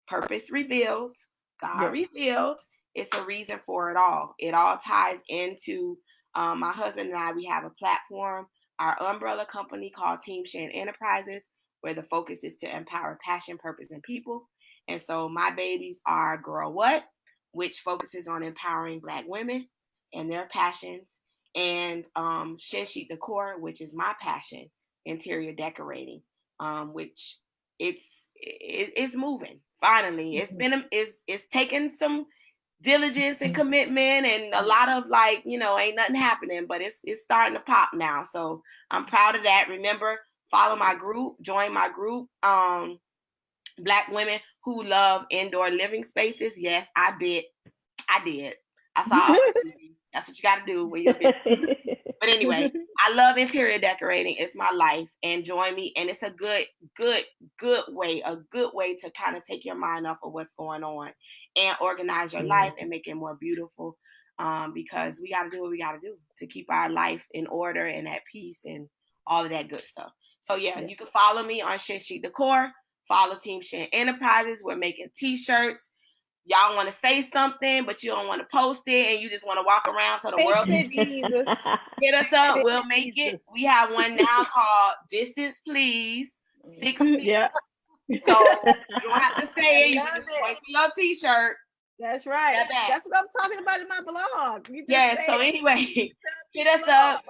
purpose revealed, God revealed, it's a reason for it all. It all ties into my husband and I. We have a platform, our umbrella company called Team Shan Enterprises, where the focus is to empower passion, purpose, and people. And so my babies are Girl What, which focuses on empowering Black women and their passions, and Shin Sheet Decor, which is my passion, interior decorating, which it's moving. Finally, it's taken some diligence and commitment and a lot of ain't nothing happening, but it's starting to pop now. So I'm proud of that. Remember, follow my group, join my group, Black women who love indoor living spaces. Yes, I did. I saw that's what you got to do when you're But anyway, I love interior decorating. It's my life, and join me. And it's a good way to kind of take your mind off of what's going on and organize your life and make it more beautiful. Because we got to do what we got to do to keep our life in order and at peace and all of that good stuff. So yeah, you can follow me on Shin Sheet Decor. Follow Team Shan Enterprises. We're making t-shirts. Y'all want to say something, but you don't want to post it, and you just want to walk around so the world can see. Hit us up. We'll make it. We have one now called Distance Please 6 feet. So you don't have to say it. You can just point to your t-shirt. That's right. That's what I'm talking about in my blog. So anyway, hit us up.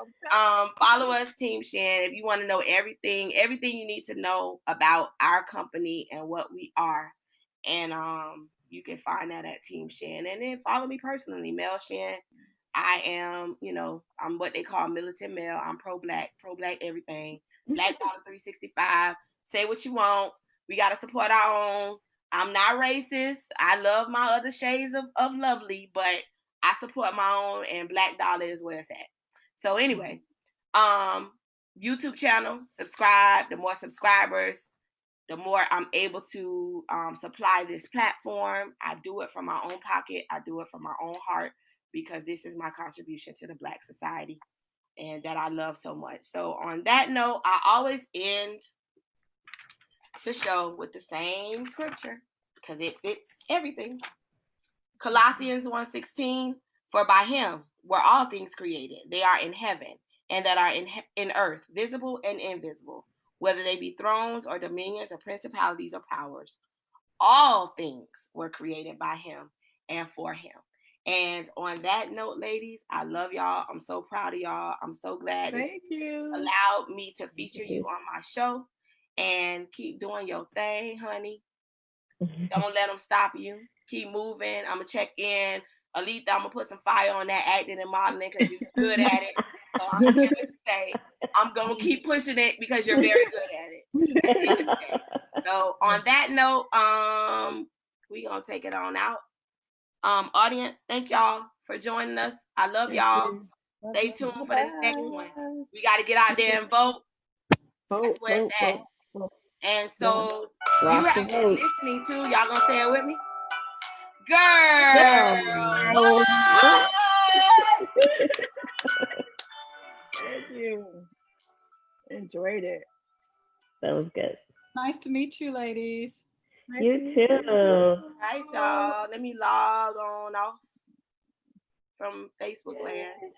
Follow us, Team Shan, if you want to know everything you need to know about our company and what we are. And you can find that at Team Shan. And then follow me personally, Mel Shan. I am, I'm what they call militant male. I'm pro-black everything. Black Dollar 365. Say what you want. We got to support our own. I'm not racist. I love my other shades of lovely, but I support my own, and Black Dollar is where it's at. So anyway, YouTube channel, subscribe. The more subscribers, the more I'm able to supply this platform. I do it from my own pocket. I do it from my own heart, because this is my contribution to the Black society, and that I love so much. So on that note, I always end the show with the same scripture, because it fits everything. Colossians 1:16, for by him were all things created. They are in heaven and that are in earth, visible and invisible, whether they be thrones or dominions or principalities or powers. All things were created by him and for him. And on that note, ladies, I love y'all. I'm so proud of y'all. I'm so glad that you allowed me to feature you on my show. And keep doing your thing, honey. Don't let them stop you. Keep moving. I'm going to check in. Alita, I'm going to put some fire on that acting and modeling, because you're good at it. So I'm here to say, I'm going to keep pushing it because you're very good at it. So on that note, we're going to take it on out. Audience, thank y'all for joining us. I love y'all. Stay tuned for the next one. We got to get out there and vote. That's where it's at. And so you have been listening to, y'all gonna say it with me? Girl. Thank you. Enjoyed it. That was good. Nice to meet you, ladies. You too. All right, y'all. Let me log on off from Facebook land.